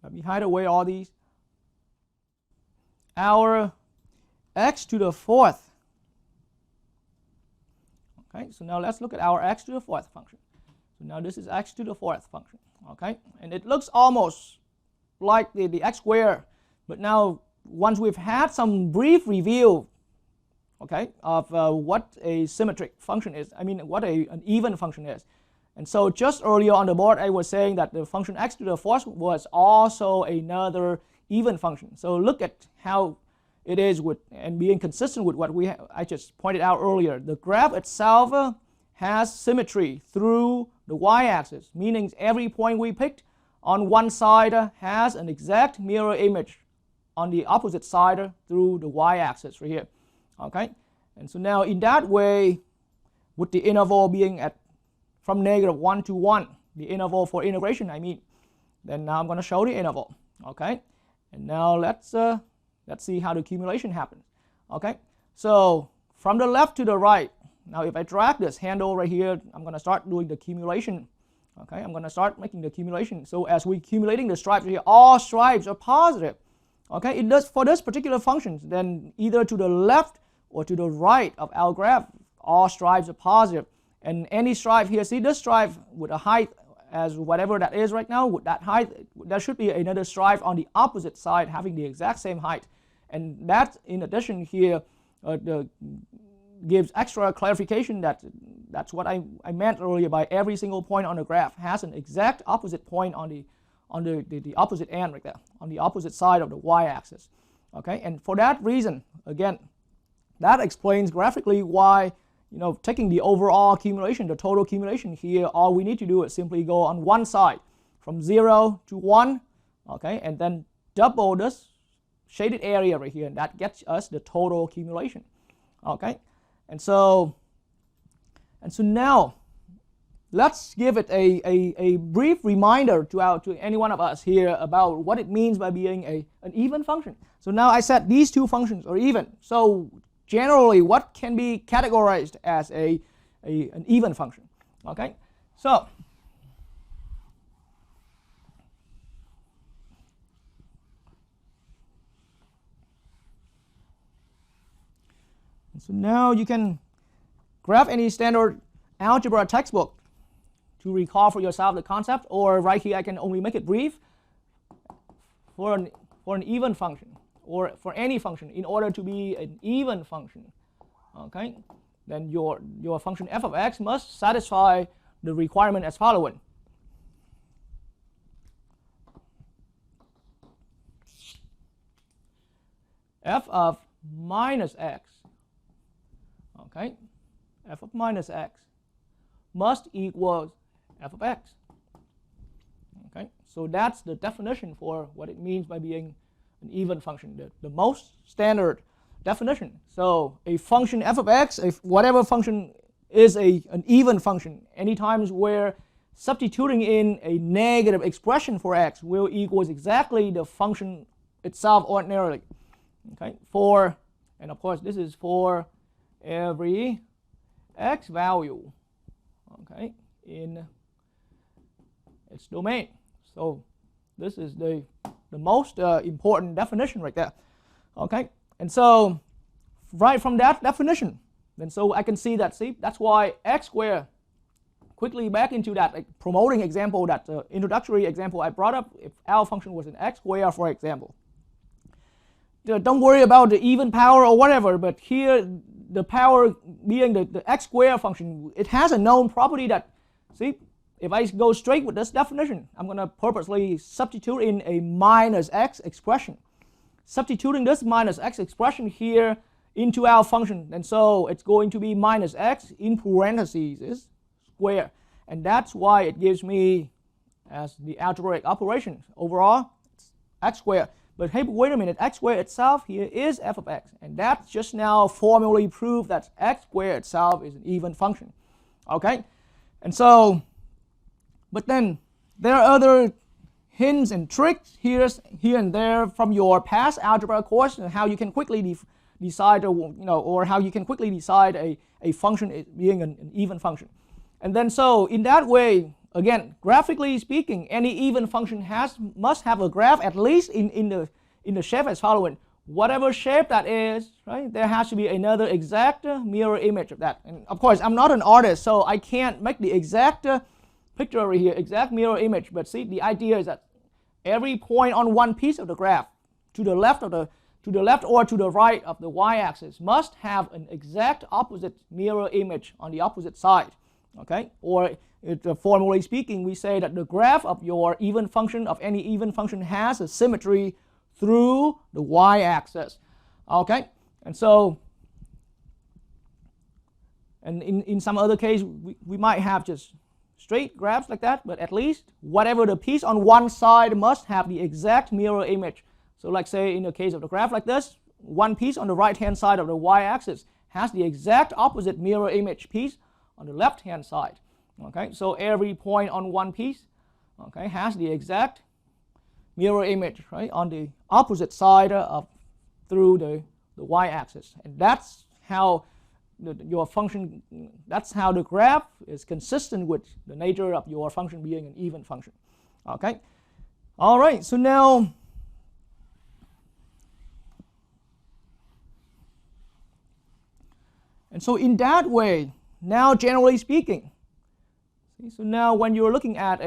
let me hide away all these. Our x to the fourth. Okay, so now let's look at our x to the fourth function. So now this is x to the fourth function. Okay, and it looks almost like the x squared, but now once we've had some brief review, okay, of what a symmetric function is, what an even function is. And so just earlier on the board I was saying that the function x to the fourth was also another even function. So look at how it is with, and being consistent with what I just pointed out earlier. The graph itself has symmetry through the y-axis, meaning every point we picked on one side has an exact mirror image on the opposite side through the y-axis right here. Okay, and so now in that way, with the interval being at from -1 to 1, the interval for integration, then now I'm going to show the interval. Okay, and now let's see how the accumulation happens. Okay, So from the left to the right, now if I drag this handle right here, I'm going to start doing the accumulation. Okay, I'm going to start making the accumulation. So as we're accumulating the stripes here, all stripes are positive. Okay, it does for this particular function, then either to the left or to the right of our graph, all stripes are positive. And any stripe here, see this stripe with a height as whatever that is right now, with that height, there should be another stripe on the opposite side having the exact same height. And that, in addition here, gives extra clarification that that's what I meant earlier by every single point on the graph has an exact opposite point on the opposite end right there, on the opposite side of the y-axis. Okay, and for that reason, again, that explains graphically why, taking the overall accumulation, the total accumulation here, all we need to do is simply go on one side from 0 to 1, okay, and then double this shaded area right here, and that gets us the total accumulation. Okay, and so now let's give it a brief reminder to any one of us here about what it means by being an even function. So now I said these two functions are even. So generally, what can be categorized as an even function? Okay, so now you can grab any standard algebra textbook to recall for yourself the concept, or right here I can only make it brief for an even function, or for any function. In order to be an even function, okay, then your function f of x must satisfy the requirement as following. F of minus x, okay, f of minus x must equal f of x. Okay, so that's the definition for what it means by being an even function, the most standard definition. So a function f of x, if whatever function is an even function, any times where substituting in a negative expression for x will equals exactly the function itself ordinarily. Okay, and of course this is for every x value, okay, in its domain. So this is the most important definition right there. Okay, and so right from that definition, then so I can see that, see, that's why x squared, quickly back into that promoting example, that introductory example I brought up, if our function was an x squared, for example. Don't worry about the even power or whatever, but here the power being the x squared function, it has a known property that, see, if I go straight with this definition, I'm going to purposely substitute in a minus x expression. Substituting this minus x expression here into our function, and so it's going to be minus x in parentheses is square. And that's why it gives me, as the algebraic operation, overall, it's x squared. But hey, wait a minute, x squared itself here is f of x. And that's just now formally proved that x squared itself is an even function. Okay? And so, but then there are other hints and tricks here and there from your past algebra course, and how you can quickly decide, or how you can quickly decide a function being an even function. And then so in that way, again, graphically speaking, any even function must have a graph at least in the shape as following. Whatever shape that is, right, there has to be another exact mirror image of that. And of course, I'm not an artist, so I can't make the exact picture over here, exact mirror image. But see, the idea is that every point on one piece of the graph, to the left or to the right of the y-axis, must have an exact opposite mirror image on the opposite side. Okay, or formally speaking, we say that the graph of your even function, of any even function, has a symmetry through the y-axis. Okay, and so, and in some other case, we might have just straight graphs like that, but at least whatever the piece on one side must have the exact mirror image. So like say in the case of the graph like this, one piece on the right hand side of the y-axis has the exact opposite mirror image piece on the left hand side. Okay, so every point on one piece, okay, has the exact mirror image, right, on the opposite side of through the the y-axis. And that's how your function, that's how the graph is consistent with the nature of your function being an even function. Okay? All right, so now and so in that way, now generally speaking, so now when you're looking at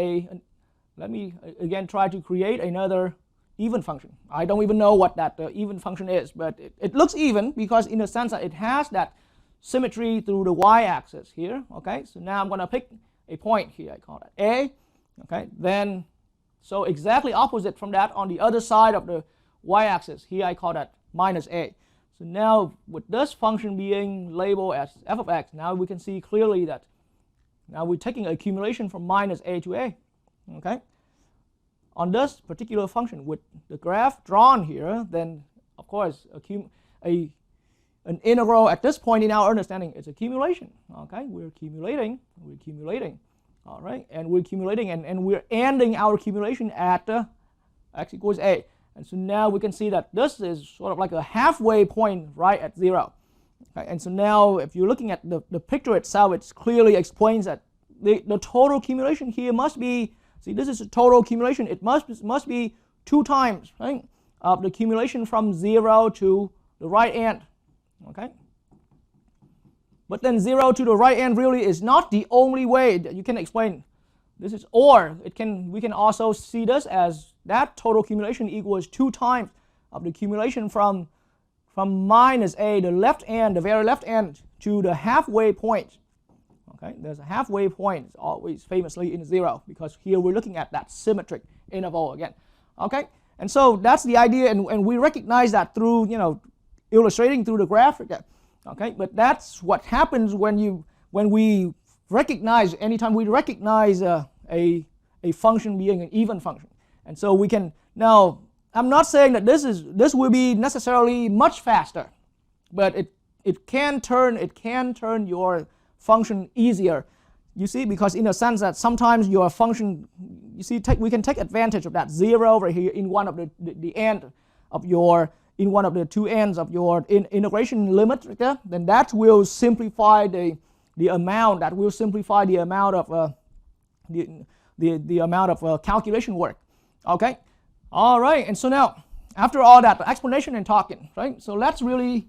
let me again try to create another even function. I don't even know what that even function is, but it looks even because in the sense that it has that symmetry through the y-axis here. Okay, so now I'm going to pick a point here. I call that A. Okay, then so exactly opposite from that on the other side of the y-axis here I call that minus A. So now with this function being labeled as f of x, now we can see clearly that now we're taking accumulation from minus A to A. Okay, on this particular function with the graph drawn here, then of course an integral at this point in our understanding is accumulation. Okay, we're accumulating, all right, and we're accumulating and we're ending our accumulation at x equals A. And so now we can see that this is sort of like a halfway point right at 0. Okay, and so now if you're looking at the picture itself, it clearly explains that the total accumulation here must be, see, this is a total accumulation, it must be 2 times, right, of the accumulation from 0 to the right end. Okay, but then 0 to the right end really is not the only way that you can explain this is, or we can also see this as that total accumulation equals 2 times of the accumulation from minus A, the left end, the very left end, to the halfway point. Okay, there's a halfway point. It's always famously in 0 because here we're looking at that symmetric interval again. Okay, and so that's the idea, and we recognize that through illustrating through the graph again. Okay, but that's what happens when we recognize, anytime we recognize a function being an even function. And so we can, now I'm not saying that this will be necessarily much faster, but it can turn your function easier. You see, because in a sense that sometimes your function, you see, we can take advantage of that 0 over here in one of the end of your, in one of the 2 ends of your integration limit right there, then that will simplify the amount, that will simplify the amount of the amount of calculation work. Okay, all right, and so now after all that explanation and talking, right, so let's really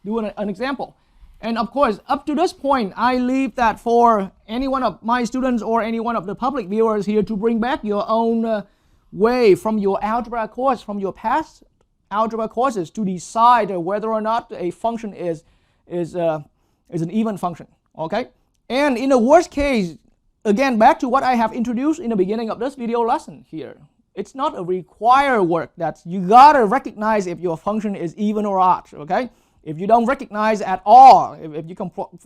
do an example. And of course, up to this point, I leave that for any one of my students or any one of the public viewers here to bring back your own way from your algebra course, from your past algebra courses, to decide whether or not a function is an even function. Okay, and in the worst case, again, back to what I have introduced in the beginning of this video lesson here, it's not a required work. That you gotta recognize if your function is even or odd. Okay, if you don't recognize at all, if you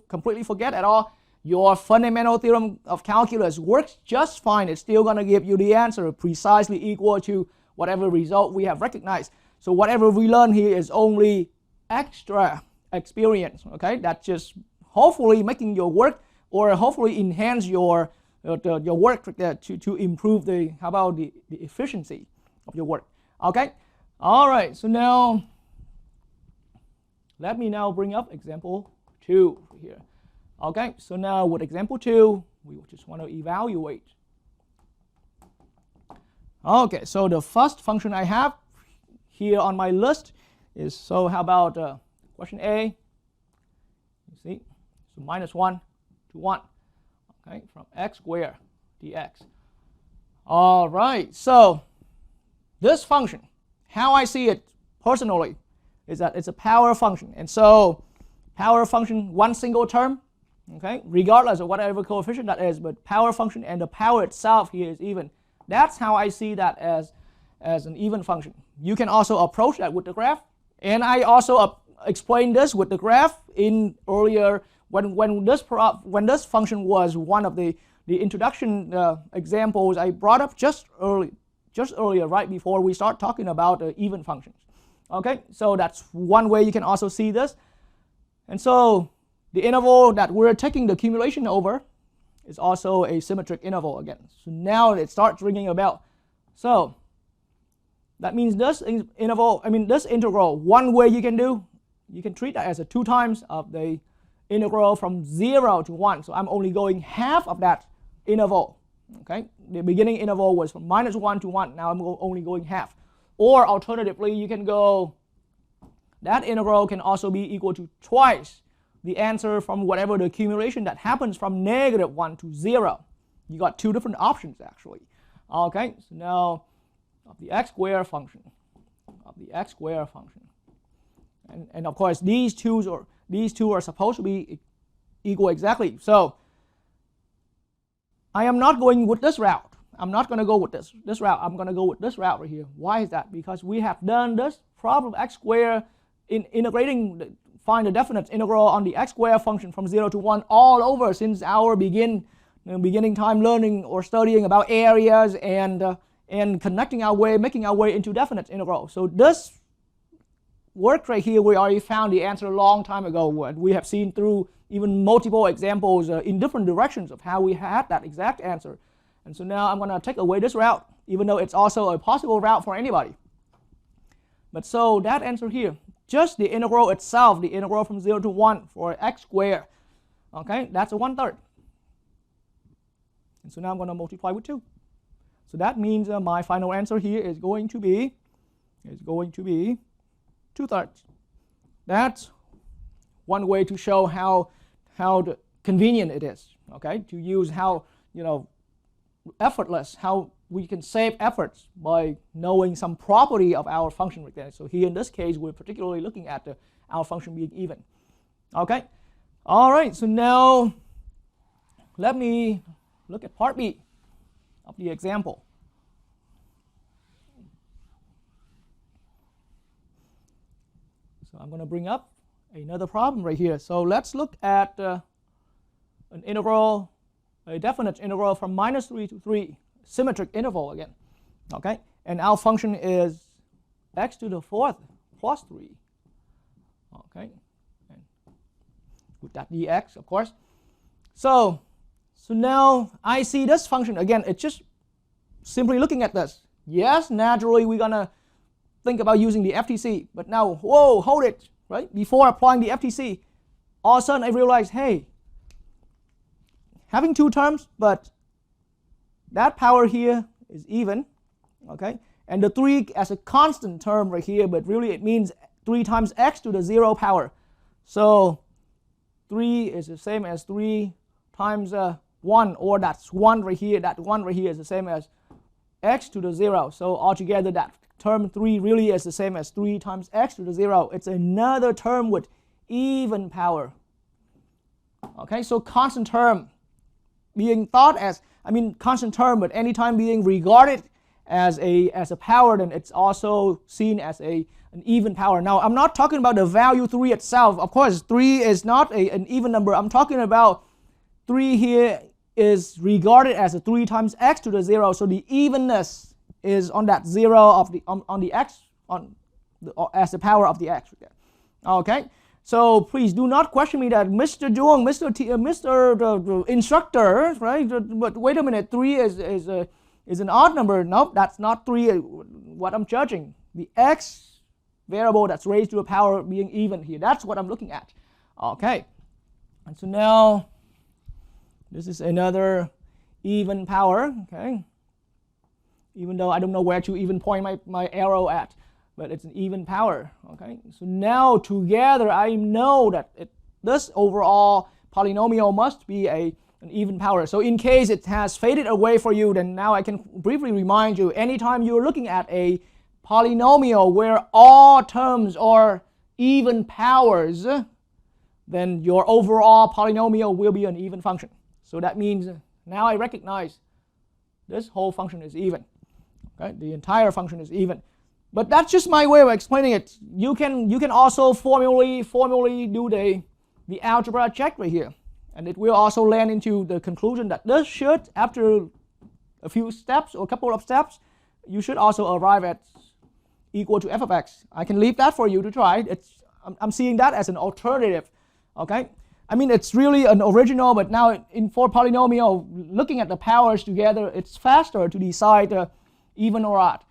completely forget at all, your fundamental theorem of calculus works just fine. It's still gonna give you the answer precisely equal to whatever result we have recognized. So whatever we learn here is only extra experience. Okay, that's just hopefully making your work, or hopefully enhance your work to improve the efficiency of your work. Okay, all right, so now let me now bring up example 2 here. Okay, so now with example 2, we just want to evaluate. Okay, so the first function I have here on my list is, so how about question A? You see, so minus 1 to 1. Okay, from x squared dx. All right, so this function, how I see it personally, is that it's a power function. And so power function, one single term, okay, regardless of whatever coefficient that is, but power function and the power itself here is even. That's how I see that as an even function. You can also approach that with the graph, and I also explained this with the graph in earlier, when this function was one of the introduction examples I brought up just earlier, right before we start talking about even functions. Okay, so that's one way you can also see this. And so the interval that we're taking the accumulation over is also a symmetric interval again. So now it starts ringing a bell. So that means this interval, this integral, one way you can do you can treat that as a 2 times of the integral from 0 to 1. So I'm only going half of that interval. Okay, the beginning interval was from -1 to 1. Now I'm only going half. Or alternatively, you can go, that integral can also be equal to twice the answer from whatever the accumulation that happens from -1 to 0. You got 2 different options actually. Okay, so now of the x squared function, and of course these two are supposed to be equal exactly. So I am not going with this route. I'm not going to go with this route. I'm going to go with this route right here. Why is that? Because we have done this problem x squared in integrating, find a definite integral on the x squared function from 0 to 1 all over since our beginning time learning or studying about areas and connecting our way, making our way into definite integral. So this work right here, we already found the answer a long time ago. We have seen through even multiple examples in different directions of how we had that exact answer. And so now I'm going to take away this route, even though it's also a possible route for anybody. But so that answer here, just the integral itself, the integral from 0 to 1 for x squared, okay, that's a 1/3. And so now I'm going to multiply with 2. So that means my final answer here is going to be 2/3. That's one way to show how convenient it is, okay, to use how, effortless, how we can save efforts by knowing some property of our function right there. So here in this case, we're particularly looking at our function being even. Okay, all right, so now let me look at part B of the example. So I'm going to bring up another problem right here. So let's look at an integral, a definite integral from -3 to 3, symmetric interval again. Okay, and our function is x to the 4th plus 3. Okay, and with that dx, of course. So now I see this function again. It's just simply looking at this. Yes, naturally we're gonna think about using the FTC, but now, whoa, hold it, right? Before applying the FTC, all of a sudden I realized, hey, having 2 terms, but that power here is even, okay? And the 3 as a constant term right here, but really it means 3 times x to the 0 power. So 3 is the same as 3 times 1, or that's 1 right here. That 1 right here is the same as x to the 0. So altogether that term 3 really is the same as 3 times x to the 0. It's another term with even power. Okay, so constant term being thought as, constant term, but anytime being regarded as a power, then it's also seen as an even power. Now, I'm not talking about the value 3 itself. Of course, 3 is not an even number. I'm talking about 3 here is regarded as a 3 times x to the 0. So the evenness is on that 0 of the on the x as the power of the x. Okay. So please do not question me that Mr. Jung, Mr. Instructor, right? But wait a minute, 3 is an odd number. Nope, that's not 3. What I'm judging, the x variable that's raised to a power being even here. That's what I'm looking at. Okay, and so now this is another even power. Okay, even though I don't know where to even point my arrow at. But it's an even power, okay? So now together I know that this overall polynomial must be an even power. So in case it has faded away for you, then now I can briefly remind you, anytime you're looking at a polynomial where all terms are even powers, then your overall polynomial will be an even function. So that means now I recognize this whole function is even, okay? The entire function is even. But that's just my way of explaining it. You can also formally do the algebra check right here. And it will also land into the conclusion that this should, after a few steps or a couple of steps, you should also arrive at equal to f of x. I can leave that for you to try. I'm seeing that as an alternative. Okay? It's really an original, but now for polynomial, looking at the powers together, it's faster to decide even or odd.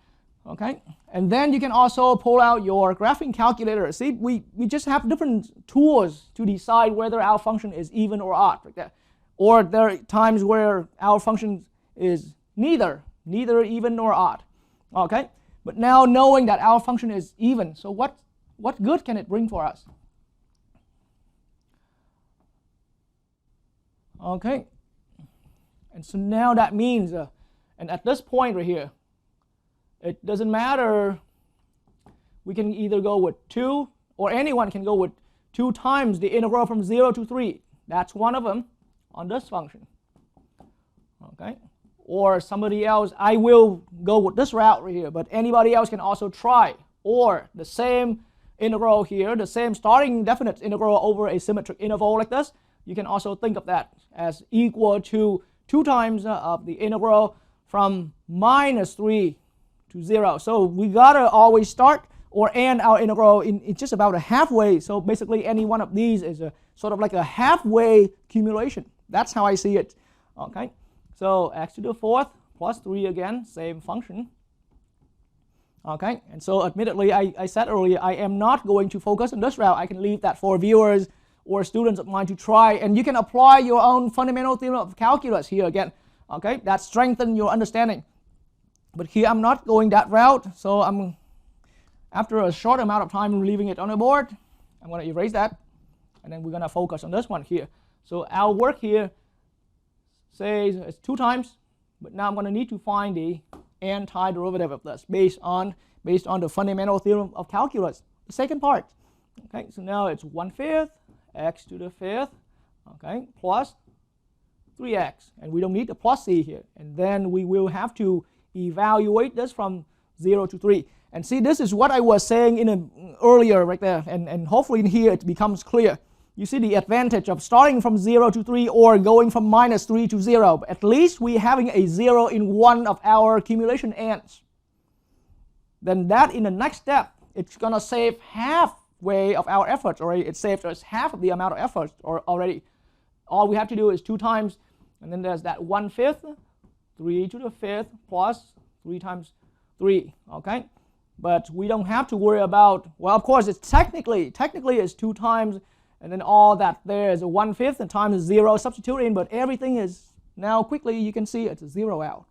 Okay, and then you can also pull out your graphing calculator. See, we just have different tools to decide whether our function is even or odd, like that. Or there are times where our function is neither even nor odd. Okay, but now knowing that our function is even, so what good can it bring for us? Okay, and so now that means, and at this point right here, it doesn't matter. We can either go with 2, or anyone can go with 2 times the integral from 0 to 3. That's one of them on this function. Okay, or somebody else, I will go with this route right here, but anybody else can also try. Or the same integral here, the same starting definite integral over a symmetric interval like this, you can also think of that as equal to 2 times of the integral from -3 to 0. So we gotta always start or end our integral in just about a halfway. So basically any one of these is a sort of like a halfway accumulation. That's how I see it. Okay, so x to the 4th plus 3 again, same function. Okay, and so admittedly I said earlier I am not going to focus on this route. I can leave that for viewers or students of mine to try, and you can apply your own fundamental theorem of calculus here again. Okay, that strengthens your understanding. But here I'm not going that route, so after a short amount of time leaving it on the board, I'm going to erase that, and then we're going to focus on this one here. So our work here says it's 2 times, but now I'm going to need to find the antiderivative of this based on the fundamental theorem of calculus, the second part. Okay, so now it's 1/5 x to the 5th, okay, plus 3x, and we don't need the plus c here, and then we will have to evaluate this from 0 to 3. And see, this is what I was saying earlier right there, and hopefully in here it becomes clear. You see the advantage of starting from 0 to 3 or going from -3 to 0. At least we're having a 0 in one of our accumulation ends. Then that in the next step, it's going to save halfway of our efforts already. It saved us half of the amount of effort already. All we have to do is 2 times, and then there's that 1/5, 3 to the 5th plus 3 times 3, okay? But we don't have to worry about, well, of course, it's technically it's 2 times, and then all that there is a 1/5 and times 0 substitute in, but everything is now quickly, you can see it's a 0 out.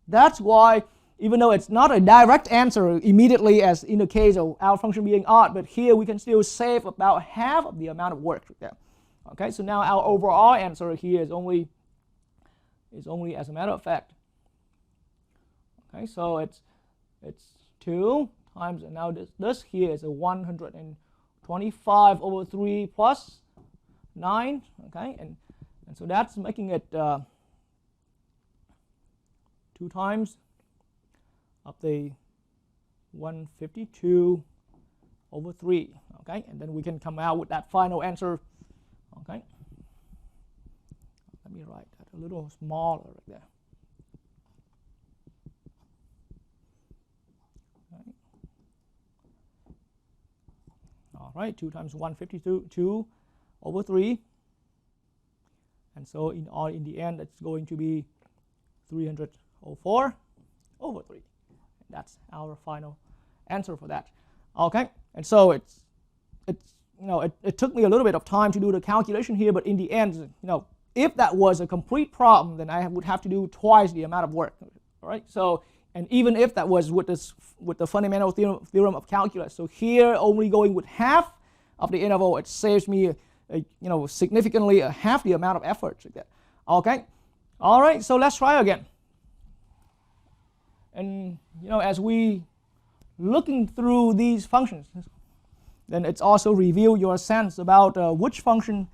That's why, even though it's not a direct answer immediately as in the case of our function being odd, but here we can still save about half of the amount of work there. Okay, so now our overall answer here is only as a matter of fact. Okay, so it's 2 times, and now this here is a 125 over 3 plus 9. Okay, and so that's making it 2 times of the 152 over 3. Okay, and then we can come out with that final answer. Okay, let me write that a little smaller right there. Okay. All right, 2 times 152 over 3, and so in the end it's going to be 304 over 3. That's our final answer for that. Okay, and so it's it took me a little bit of time to do the calculation here, but in the end, if that was a complete problem, then I would have to do twice the amount of work. All right, so, and even if that was with the fundamental theorem of calculus, so here only going with half of the interval, it saves me significantly half the amount of effort. Like that. Okay, all right, so let's try again. And as we looking through these functions, then it's also reveal your sense about which function,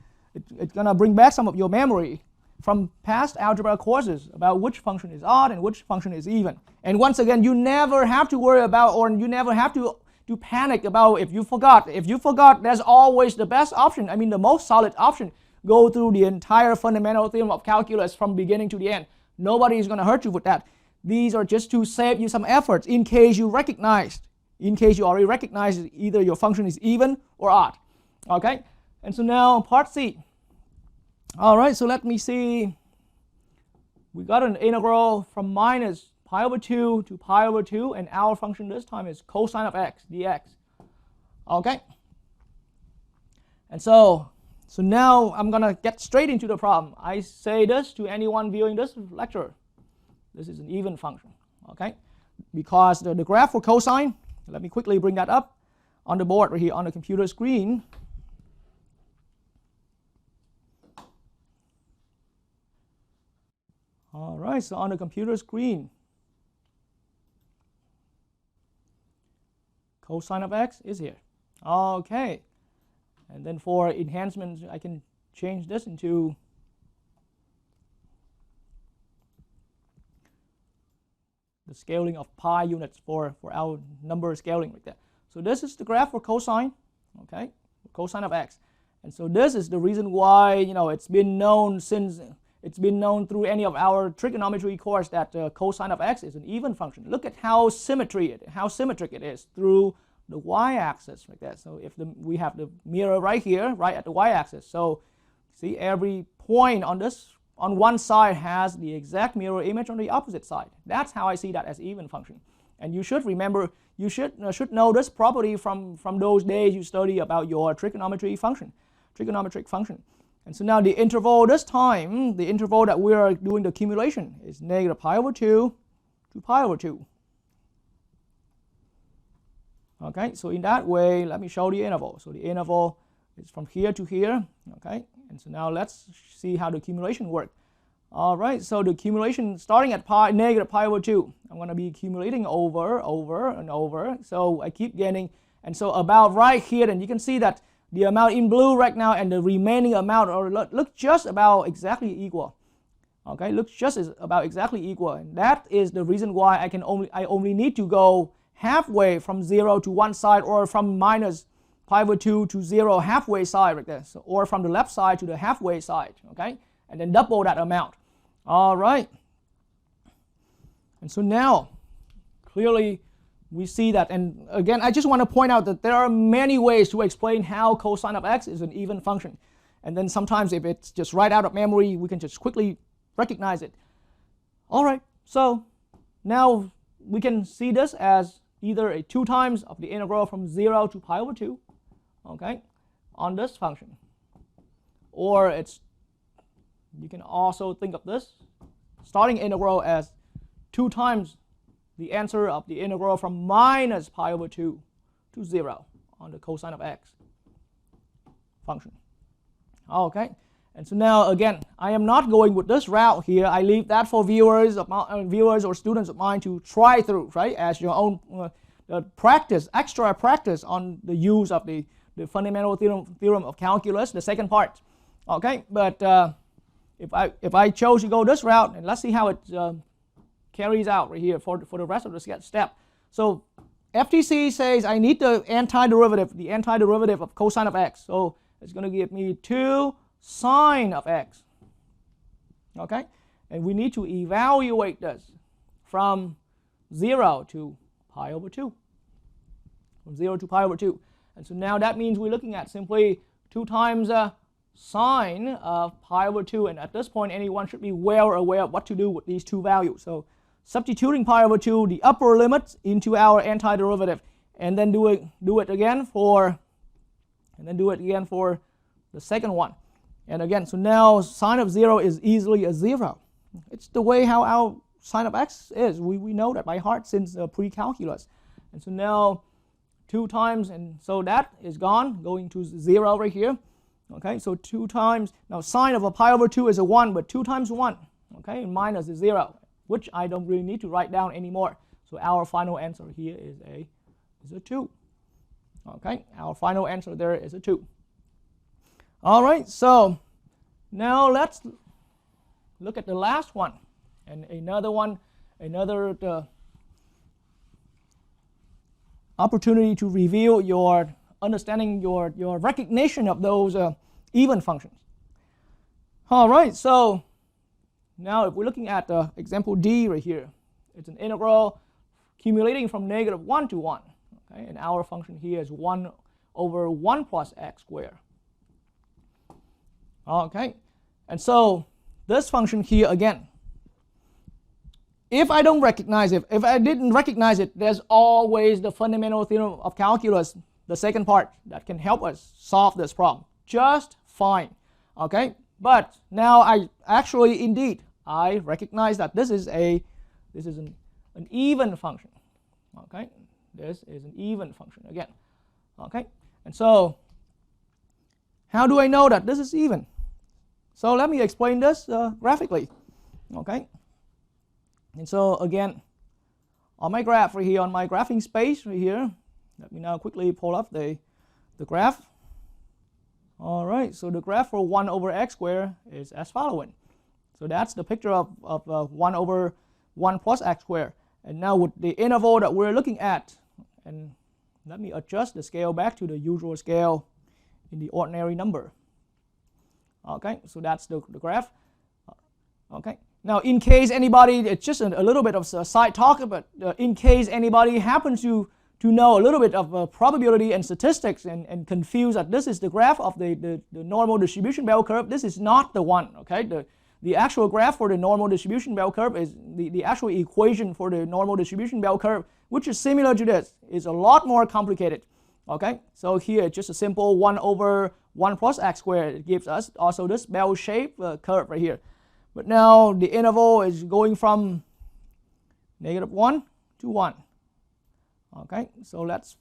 it's going to bring back some of your memory from past algebra courses about which function is odd and which function is even. And once again, you never have to worry about, or you never have to panic about if you forgot. If you forgot, there's always the best option, I mean the most solid option. Go through the entire fundamental theorem of calculus from beginning to the end. Nobody is going to hurt you with that. These are just to save you some efforts in case you already recognized either your function is even or odd. Okay, and so now part C. All right, so let me see. We got an integral from pi over 2 to pi over 2, and our function this time is cosine of x dx. Okay? And so now I'm going to get straight into the problem. I say this to anyone viewing this lecture. This is an even function. Okay? Because the graph for cosine, let me quickly bring that up on the board right here on the computer screen. All right, so on the computer screen, cosine of x is here. Okay, and then for enhancements, I can change this into the scaling of pi units for our number scaling right there. So this is the graph for cosine, okay, cosine of x. And so this is the reason why, it's been known through any of our trigonometry course that cosine of x is an even function. Look at how symmetric it is through the y-axis like that. So if we have the mirror right here, right at the y-axis. So see, every point on one side has the exact mirror image on the opposite side. That's how I see that as even function. And you should remember, you should know this property from those days you study about your trigonometric function. And so now the interval this time, the interval that we are doing the accumulation is negative pi over 2 to pi over 2. Okay, so in that way, let me show the interval. So the interval is from here to here. Okay, and so now let's see how the accumulation works. All right, so the accumulation starting at negative pi over 2. I'm going to be accumulating over, and over. So I keep getting, and so about right here, then you can see that the amount in blue right now and the remaining amount look just about exactly equal. Okay, looks just about exactly equal, and that is the reason why I only need to go halfway from 0 to one side, or from minus pi over 2 to 0 halfway side like this, or from the left side to the halfway side. Okay, and then double that amount. All right, and so now clearly we see that, and again, I just want to point out that there are many ways to explain how cosine of x is an even function. And then sometimes if it's just right out of memory, we can just quickly recognize it. All right, so now we can see this as either a 2 times of the integral from 0 to pi over 2, okay, on this function. Or you can also think of this starting integral as 2 times the answer of the integral from minus pi over 2 to 0 on the cosine of x function. Okay, and so now again, I am not going with this route here. I leave that for viewers or students of mine to try through, right, as your own extra practice on the use of the fundamental theorem of calculus, the second part. Okay, but if I chose to go this route, and let's see how it carries out right here for the rest of the step. So FTC says I need the antiderivative of cosine of x. So it's going to give me 2 sine of x. Okay, and we need to evaluate this from 0 to pi over 2. From 0 to pi over 2. And so now that means we're looking at simply 2 times sine of pi over 2. And at this point, anyone should be well aware of what to do with these two values. So substituting pi over 2, the upper limit, into our antiderivative, and then do it again for the second one. And again, so now sine of 0 is easily a 0. It's the way how our sine of x is. We know that by heart since pre-calculus. And so now 2 times, and so that is gone, going to 0 right here. Okay, so 2 times, now sine of a pi over 2 is a 1, but 2 times 1, okay, and minus is 0, which I don't really need to write down anymore. So our final answer here is a 2. Okay, our final answer there is a 2. All right, so now let's look at the last one, and another opportunity to reveal your understanding, your recognition of those even functions. All right, so now if we're looking at example D right here, it's an integral accumulating from negative 1 to 1. Okay, and our function here is 1 over 1 plus x squared. Okay, and so this function here again, if I don't recognize it, if I didn't recognize it, there's always the fundamental theorem of calculus, the second part, that can help us solve this problem just fine. Okay, but now I actually indeed I recognize that this is an even function. Okay, this is an even function again. Okay, and so how do I know that this is even? So let me explain this graphically. Okay, and so again, on my graph right here, on my graphing space right here, let me now quickly pull up the graph. All right, so the graph for 1 over x squared is as following. So that's the picture of 1 over 1 plus x squared. And now with the interval that we're looking at, and let me adjust the scale back to the usual scale in the ordinary number. Okay, so that's the graph. Okay, now in case anybody, it's just a little bit of a side talk, but in case anybody happens to know a little bit of probability and statistics and confuse that this is the graph of the normal distribution bell curve, this is not the one. Okay, the actual graph for the normal distribution bell curve is the actual equation for the normal distribution bell curve, which is similar to this, is a lot more complicated. Okay, so here it's just a simple 1 over 1 plus x squared. It gives us also this bell-shaped curve right here. But now the interval is going from -1 to 1. Okay, so let's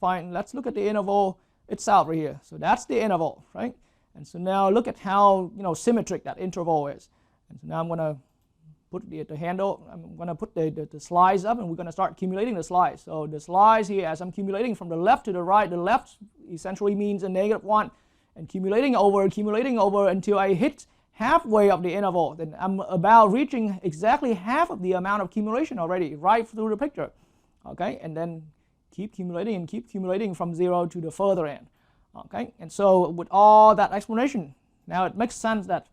look at the interval itself right here. So that's the interval, right? And so now look at how symmetric that interval is. And so now I'm going to put the handle, I'm going to put the slides up, and we're going to start accumulating the slides. So the slides here, as I'm accumulating from the left to the right, the left essentially means a -1, and accumulating over until I hit halfway of the interval, then I'm about reaching exactly half of the amount of accumulation already, right through the picture. Okay, and then keep accumulating from 0 to the further end. Okay, and so with all that explanation, now it makes sense that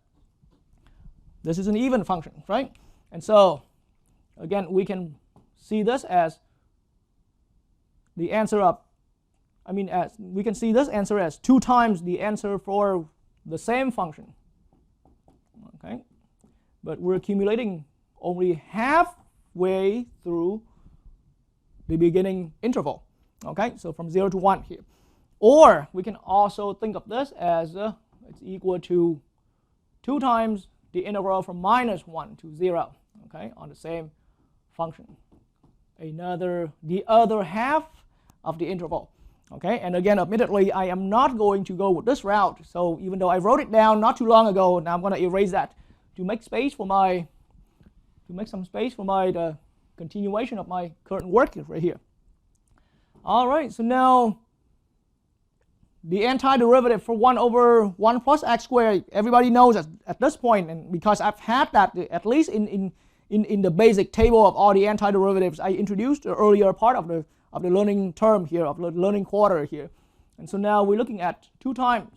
this is an even function, right? And so again, we can see this as the answer of, we can see this answer as 2 times the answer for the same function. Okay, but we're accumulating only halfway through the beginning interval. Okay, so from 0 to 1 here. Or we can also think of this as it's equal to 2 times the interval from -1 to 0. Okay, on the same function. The other half of the interval. Okay, and again, admittedly, I am not going to go with this route. So even though I wrote it down not too long ago, now I'm going to erase that to make some space for the continuation of my current work right here. All right, so now the antiderivative for 1 over 1 plus x squared, everybody knows at this point, and because I've had that at least in the basic table of all the antiderivatives I introduced the earlier part of the learning term here, of the learning quarter here. And so now we're looking at 2 times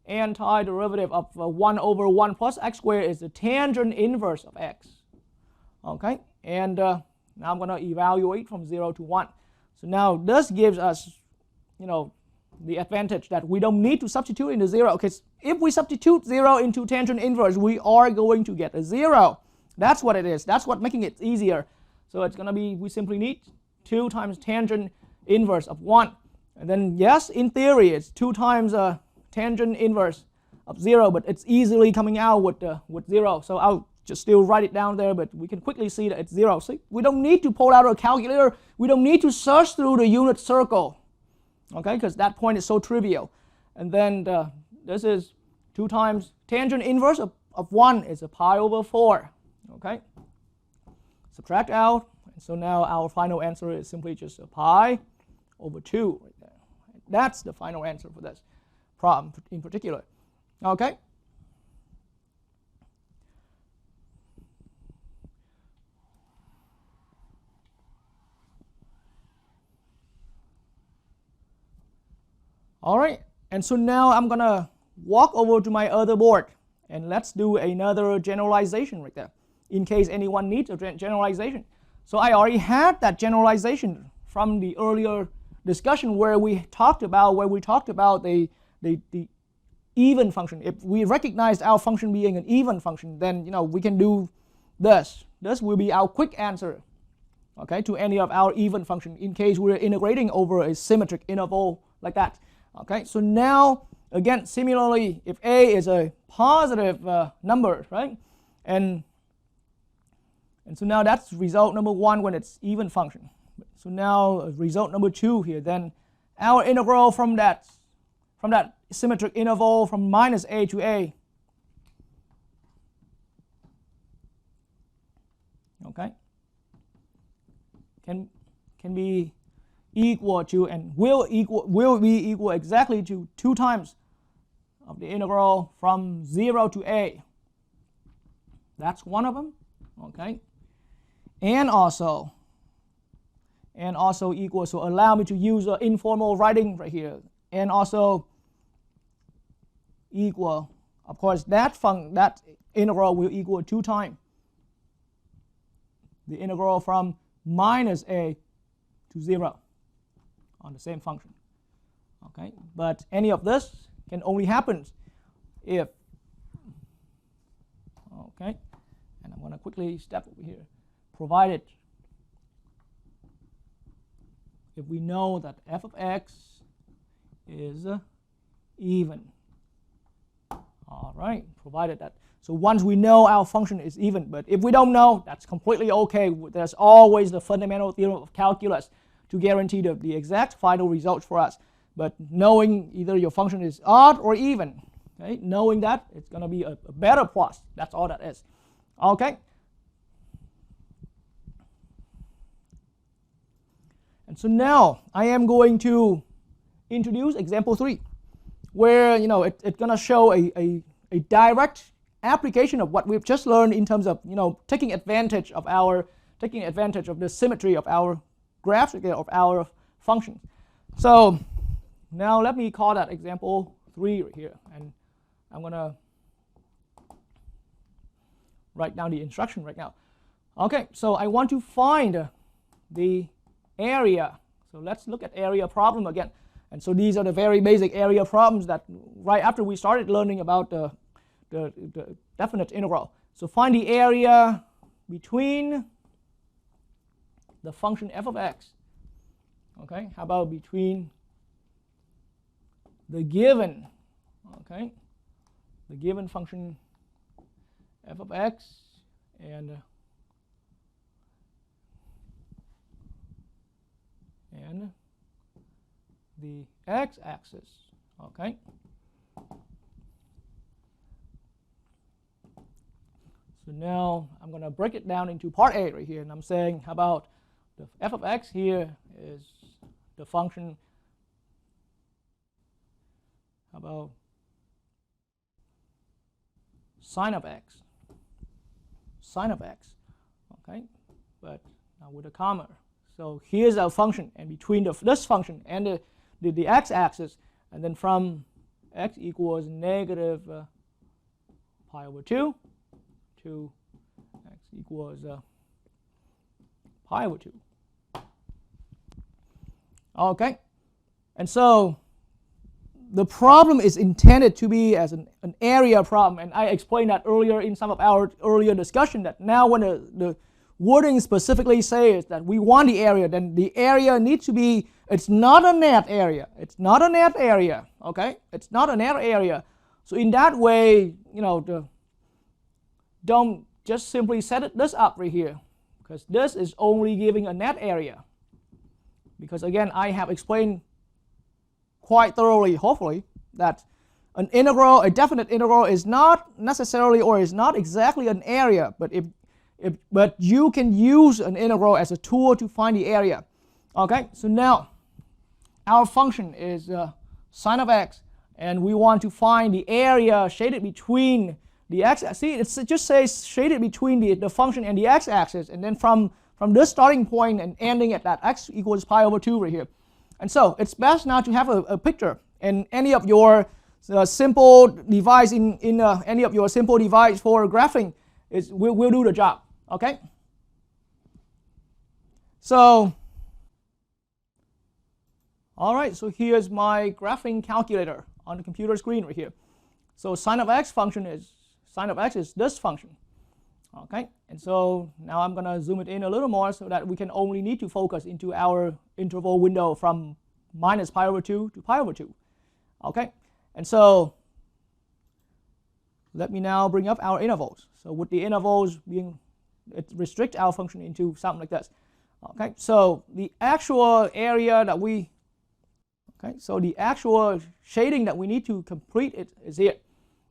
antiderivative of 1 over 1 plus x squared is the tangent inverse of x. Okay, and now I'm going to evaluate from 0 to 1. So now this gives us, the advantage that we don't need to substitute into 0. Because if we substitute 0 into tangent inverse, we are going to get a 0. That's what it is. That's what making it easier. So it's going to be, we simply need 2 times tangent inverse of 1. And then yes, in theory, it's 2 times tangent inverse of 0, but it's easily coming out with 0. So I'll just still write it down there, but we can quickly see that it's 0. So we don't need to pull out a calculator. We don't need to search through the unit circle, okay, because that point is so trivial. And then this is 2 times tangent inverse of 1 is a pi over 4, okay. Subtract out, and so now our final answer is simply just a pi over 2 right there. That's the final answer for this problem in particular, okay. All right, and so now I'm going to walk over to my other board, and let's do another generalization right there, in case anyone needs a generalization. So I already had that generalization from the earlier discussion where we talked about the even function. If we recognize our function being an even function, then we can do this. This will be our quick answer okay, to any of our even function in case we're integrating over a symmetric interval like that. Okay, so now again, similarly, if a is a positive number, right, and so now that's result number 1 when it's even function. So now result number 2 here, then our integral from that symmetric interval from minus a to a, okay, can be equal to, and will be equal exactly to 2 times of the integral from 0 to a. That's one of them, okay, and also equal, so allow me to use informal writing right here, and also equal, of course, that integral will equal 2 times the integral from minus a to 0 on the same function. Okay, but any of this can only happen if, okay, and I'm going to quickly step over here, provided if we know that f of x is even. All right, provided that. So once we know our function is even, but if we don't know, that's completely okay. There's always the fundamental theorem of calculus to guarantee the exact final results for us. But knowing either your function is odd or even, okay, knowing that, it's going to be a better plus. That's all that is. Okay. And so now I am going to introduce example 3, where it's going to show a direct application of what we've just learned in terms of taking advantage of the symmetry of our graphs, of our functions. So now let me call that example 3 right here, and I'm going to write down the instruction right now. Okay, so I want to find the area. So let's look at area problem again. And so these are the very basic area problems that right after we started learning about the definite integral. So find the area between the function f of x. Okay, how about between the given, okay, the given function f of x and the x-axis, okay. So now I'm going to break it down into part A right here, and I'm saying how about the f of x here is the function, how about sine of x, okay, but now with a comma. So here's our function, and between this function and the x-axis, and then from x equals negative pi over 2 to x equals pi over 2. Okay, and so the problem is intended to be as an area problem, and I explained that earlier in some of our earlier discussion, that now when the wording specifically says that we want the area, then the area needs to be, it's not a net area. It's not a net area, okay? It's not a net area. So in that way, don't just simply set this up right here, because this is only giving a net area. Because again, I have explained quite thoroughly, hopefully, that an integral, a definite integral, is not necessarily or is not exactly an area, but you can use an integral as a tool to find the area. Okay, so now our function is sine of x, and we want to find the area shaded between the x. See, it just says shaded between the function and the x-axis, and then from this starting point and ending at that x equals pi over 2 right here. And so it's best now to have a picture in any of your simple device any of your simple device for graphing. Will do the job. Okay. So, all right. So here's my graphing calculator on the computer screen right here. So sine of x is this function. Okay, and so now I'm going to zoom it in a little more so that we can only need to focus into our interval window from minus pi over 2 to pi over 2. Okay, and so let me now bring up our intervals. So with the intervals being, it restricts our function into something like this. Okay, so the actual area that we, okay, so the actual shading that we need to complete it is here.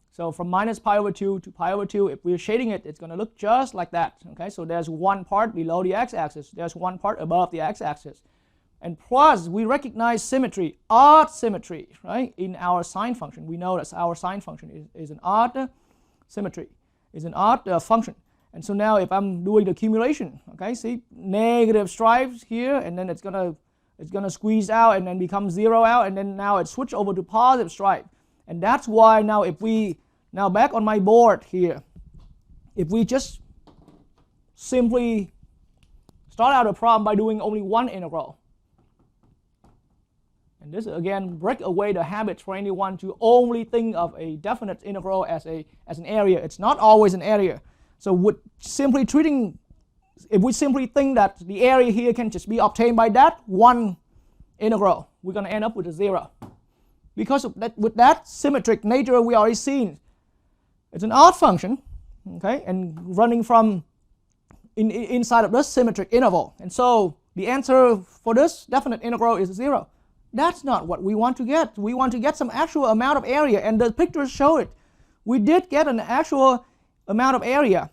So from minus pi over 2 to pi over 2, if we're shading it, it's going to look just like that. Okay, so there's one part below the x-axis, there's one part above the x-axis. And plus, we recognize symmetry, odd symmetry, right, in our sine function. We know that our sine function is an odd symmetry, is an odd function. And so now if I'm doing the accumulation, okay, see, negative stripes here, and then it's gonna squeeze out and then become 0 out, and then now it switch over to positive stripe. And that's why now if we, now back on my board here, if we just simply start out a problem by doing only one integral, and this again break away the habit for anyone to only think of a definite integral as an area. It's not always an area. So with simply treating, if we simply think that the area here can just be obtained by that one integral, we're going to end up with a 0. Because of that, with that symmetric nature we already seen, it's an odd function, okay, and running from inside of this symmetric interval. And so the answer for this definite integral is 0. That's not what we want to get. We want to get some actual amount of area, and the pictures show it. We did get an actual amount of area,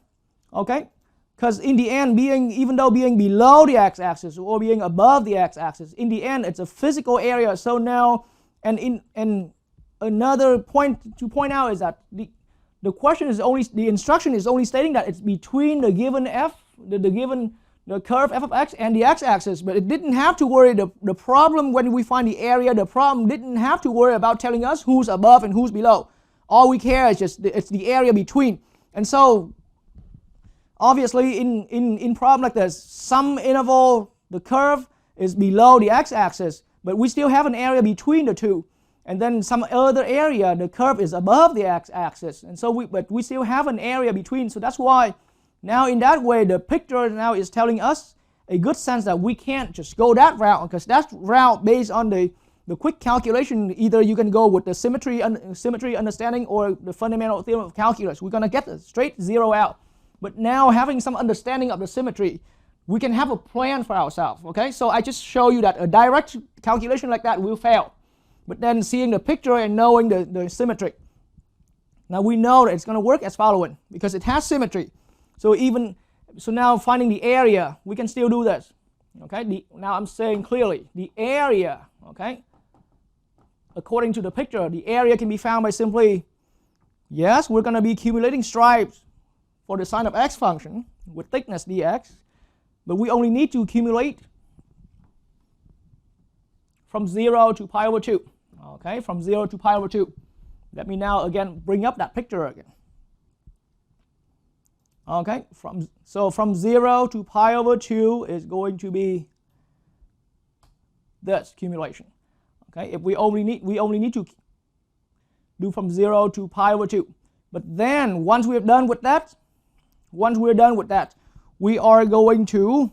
okay? Because in the end, even though being below the x-axis or being above the x-axis, in the end, it's a physical area. So now, and another point to point out is that the question is only, the instruction is only stating that it's between the given f, the curve f of x and the x-axis, but it didn't have to worry, the problem when we find the area, the problem didn't have to worry about telling us who's above and who's below. All we care is just, it's the area between. And so, obviously, in problem like this, some interval, the curve is below the x-axis, but we still have an area between the two. And then some other area, the curve is above the x-axis. And so, but we still have an area between. So that's why now in that way, the picture now is telling us a good sense that we can't just go that route, because that route based on the quick calculation, either you can go with the symmetry understanding or the fundamental theorem of calculus. We're going to get a straight 0 out. But now having some understanding of the symmetry, we can have a plan for ourselves. Okay, so I just show you that a direct calculation like that will fail. But then seeing the picture and knowing the symmetry, now we know that it's going to work as following because it has symmetry. So now finding the area, we can still do this. Okay, now I'm saying clearly the area. Okay, according to the picture, the area can be found by simply, yes, we're going to be accumulating stripes for the sine of x function with thickness dx, but we only need to accumulate from 0 to pi over 2. Okay, from 0 to pi over 2. Let me now again bring up that picture again. Okay, from 0 to pi over 2 is going to be this accumulation. Okay, if we only need to do from 0 to pi over 2. But then once we're done with that, we are going to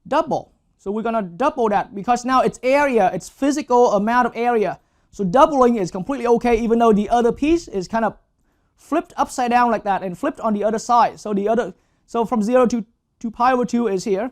double. So we're going to double that because now it's area, it's physical amount of area. So doubling is completely okay, even though the other piece is kind of flipped upside down like that and flipped on the other side. So from 0 to pi over 2 is here.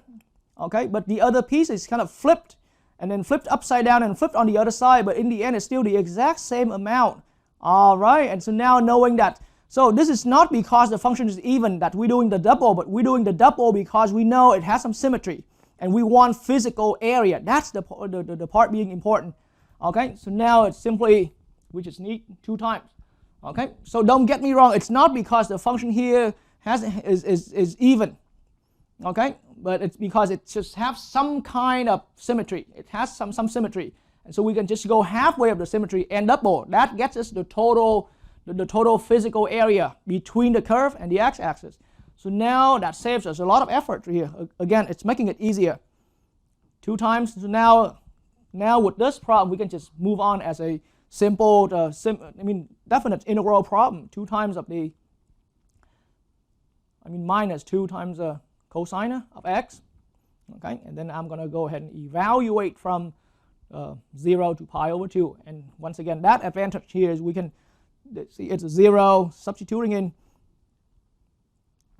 Okay, but the other piece is kind of flipped and then flipped upside down and flipped on the other side, but in the end it's still the exact same amount. All right, and so now knowing that, so this is not because the function is even that we're doing the double, but we're doing the double because we know it has some symmetry and we want physical area. That's the part being important. Okay, so now it's simply, we just need 2 times. Okay, so don't get me wrong, it's not because the function here is even. Okay, but it's because it just has some kind of symmetry. It has some symmetry, and so we can just go halfway of the symmetry and double. That gets us the total physical area between the curve and the x-axis. So now that saves us a lot of effort here. Again, it's making it easier. 2 times. So now with this problem, we can just move on as a simple, definite integral problem. 2 times of the minus 2 times cosine of x. Okay, and then I'm going to go ahead and evaluate from 0 to pi over 2. And once again, that advantage here is we can see it's 0, substituting in.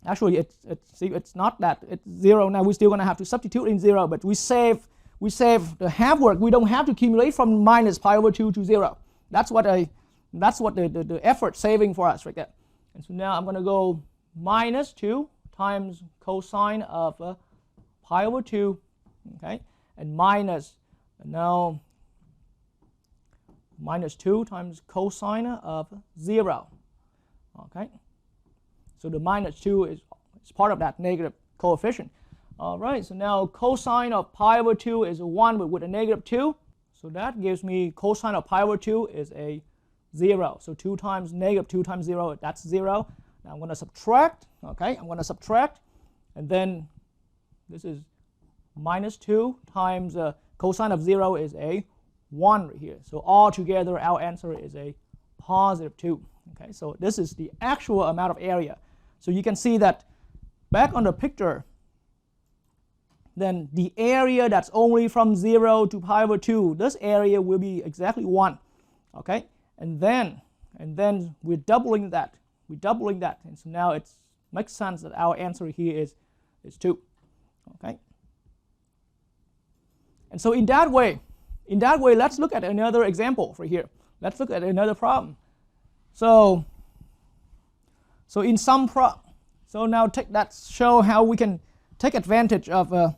Actually, it's not that, it's 0. Now we're still going to have to substitute in 0, but we save the half work. We don't have to accumulate from minus pi over 2 to 0. That's what the effort saving for us right there. And so now I'm going to go minus 2 times cosine of pi over 2, okay, and minus, and now minus 2 times cosine of 0, okay. So the minus 2 is part of that negative coefficient. All right, so now cosine of pi over 2 is a 1, but with a negative 2. So that gives me cosine of pi over 2 is a 0. So 2 times negative 2 times 0, that's 0. Now I'm going to subtract, okay, I'm going to subtract, and then this is minus 2 times cosine of 0 is a 1 right here. So altogether our answer is a positive 2. Okay, so this is the actual amount of area. So you can see that back on the picture, then the area that's only from 0 to pi over 2, this area will be exactly 1. Okay, and then we're doubling that. And so now it makes sense that our answer here is 2. Okay. And so in that way, let's look at another example right here. Let's look at another problem. So in some so now show how we can take advantage of the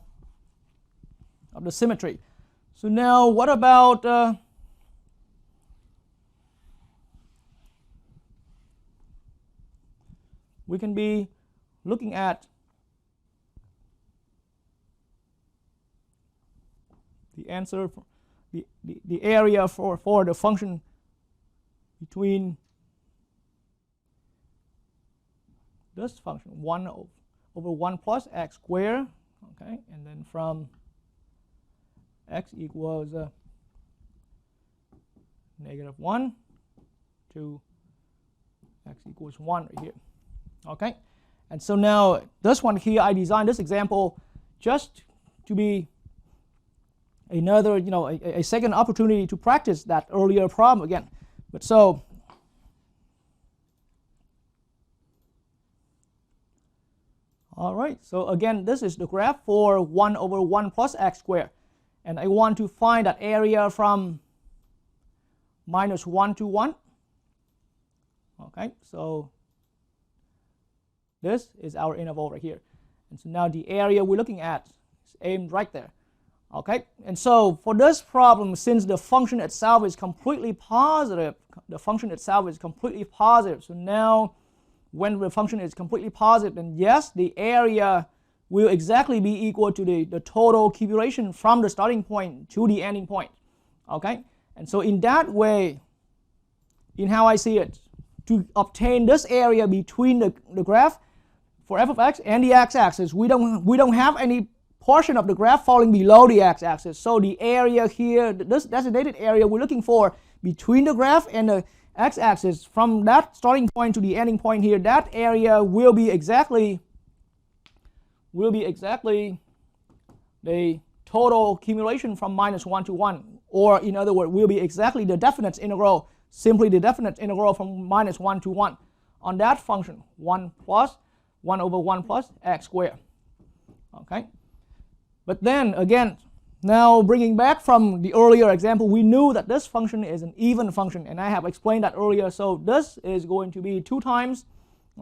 symmetry. So now what about we can be looking at the answer for the area for the function between this function 1 over 1 plus x squared, okay, and then from x equals negative 1 to x equals 1 right here. Okay, and so now this one here, I designed this example just to be another, a second opportunity to practice that earlier problem again. But so all right, so again, this is the graph for 1 over 1 plus x squared. And I want to find that area from minus 1 to 1. Okay, so this is our interval right here. And so now the area we're looking at is aimed right there. Okay, and so for this problem, since the function itself is completely positive, so now when the function is completely positive, then yes, the area will exactly be equal to the total accumulation from the starting point to the ending point. Okay, and so in that way, in how I see it, to obtain this area between the graph for f of x and the x-axis, we don't have any portion of the graph falling below the x-axis. So the area here, this designated area we're looking for between the graph and the x-axis, from that starting point to the ending point here, that area will be exactly the total accumulation from minus 1 to 1, or in other words, will be exactly the definite integral, simply the definite integral from minus 1 to 1 on that function 1 over 1 plus x squared. Okay, but then again, now bringing back from the earlier example, we knew that this function is an even function, and I have explained that earlier. So this is going to be 2 times,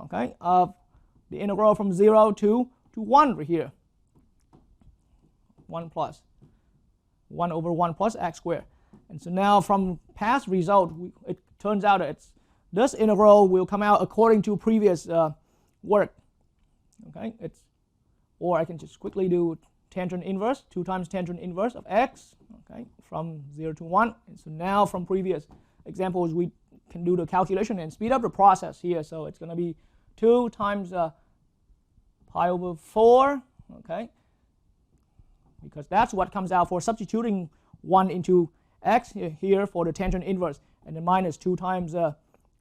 okay, of the integral from 0 to 1 right here. 1 over 1 plus x squared. And so now from past result, it turns out that this integral will come out according to previous work. Okay, or I can just quickly do tangent inverse, 2 times tangent inverse of x, okay, from 0 to 1. And so now from previous examples, we can do the calculation and speed up the process here. So it's going to be 2 times pi over 4, okay, because that's what comes out for substituting 1 into x here for the tangent inverse, and then minus 2 times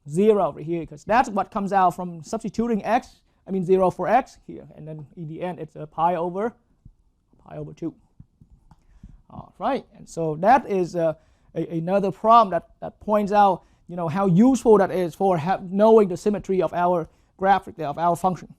0 over here, because that's what comes out from substituting x I mean 0 for x here, and then in the end it's pi over 2. All right, and so that is another problem that points out how useful that is for knowing the symmetry of our graphic, of our function.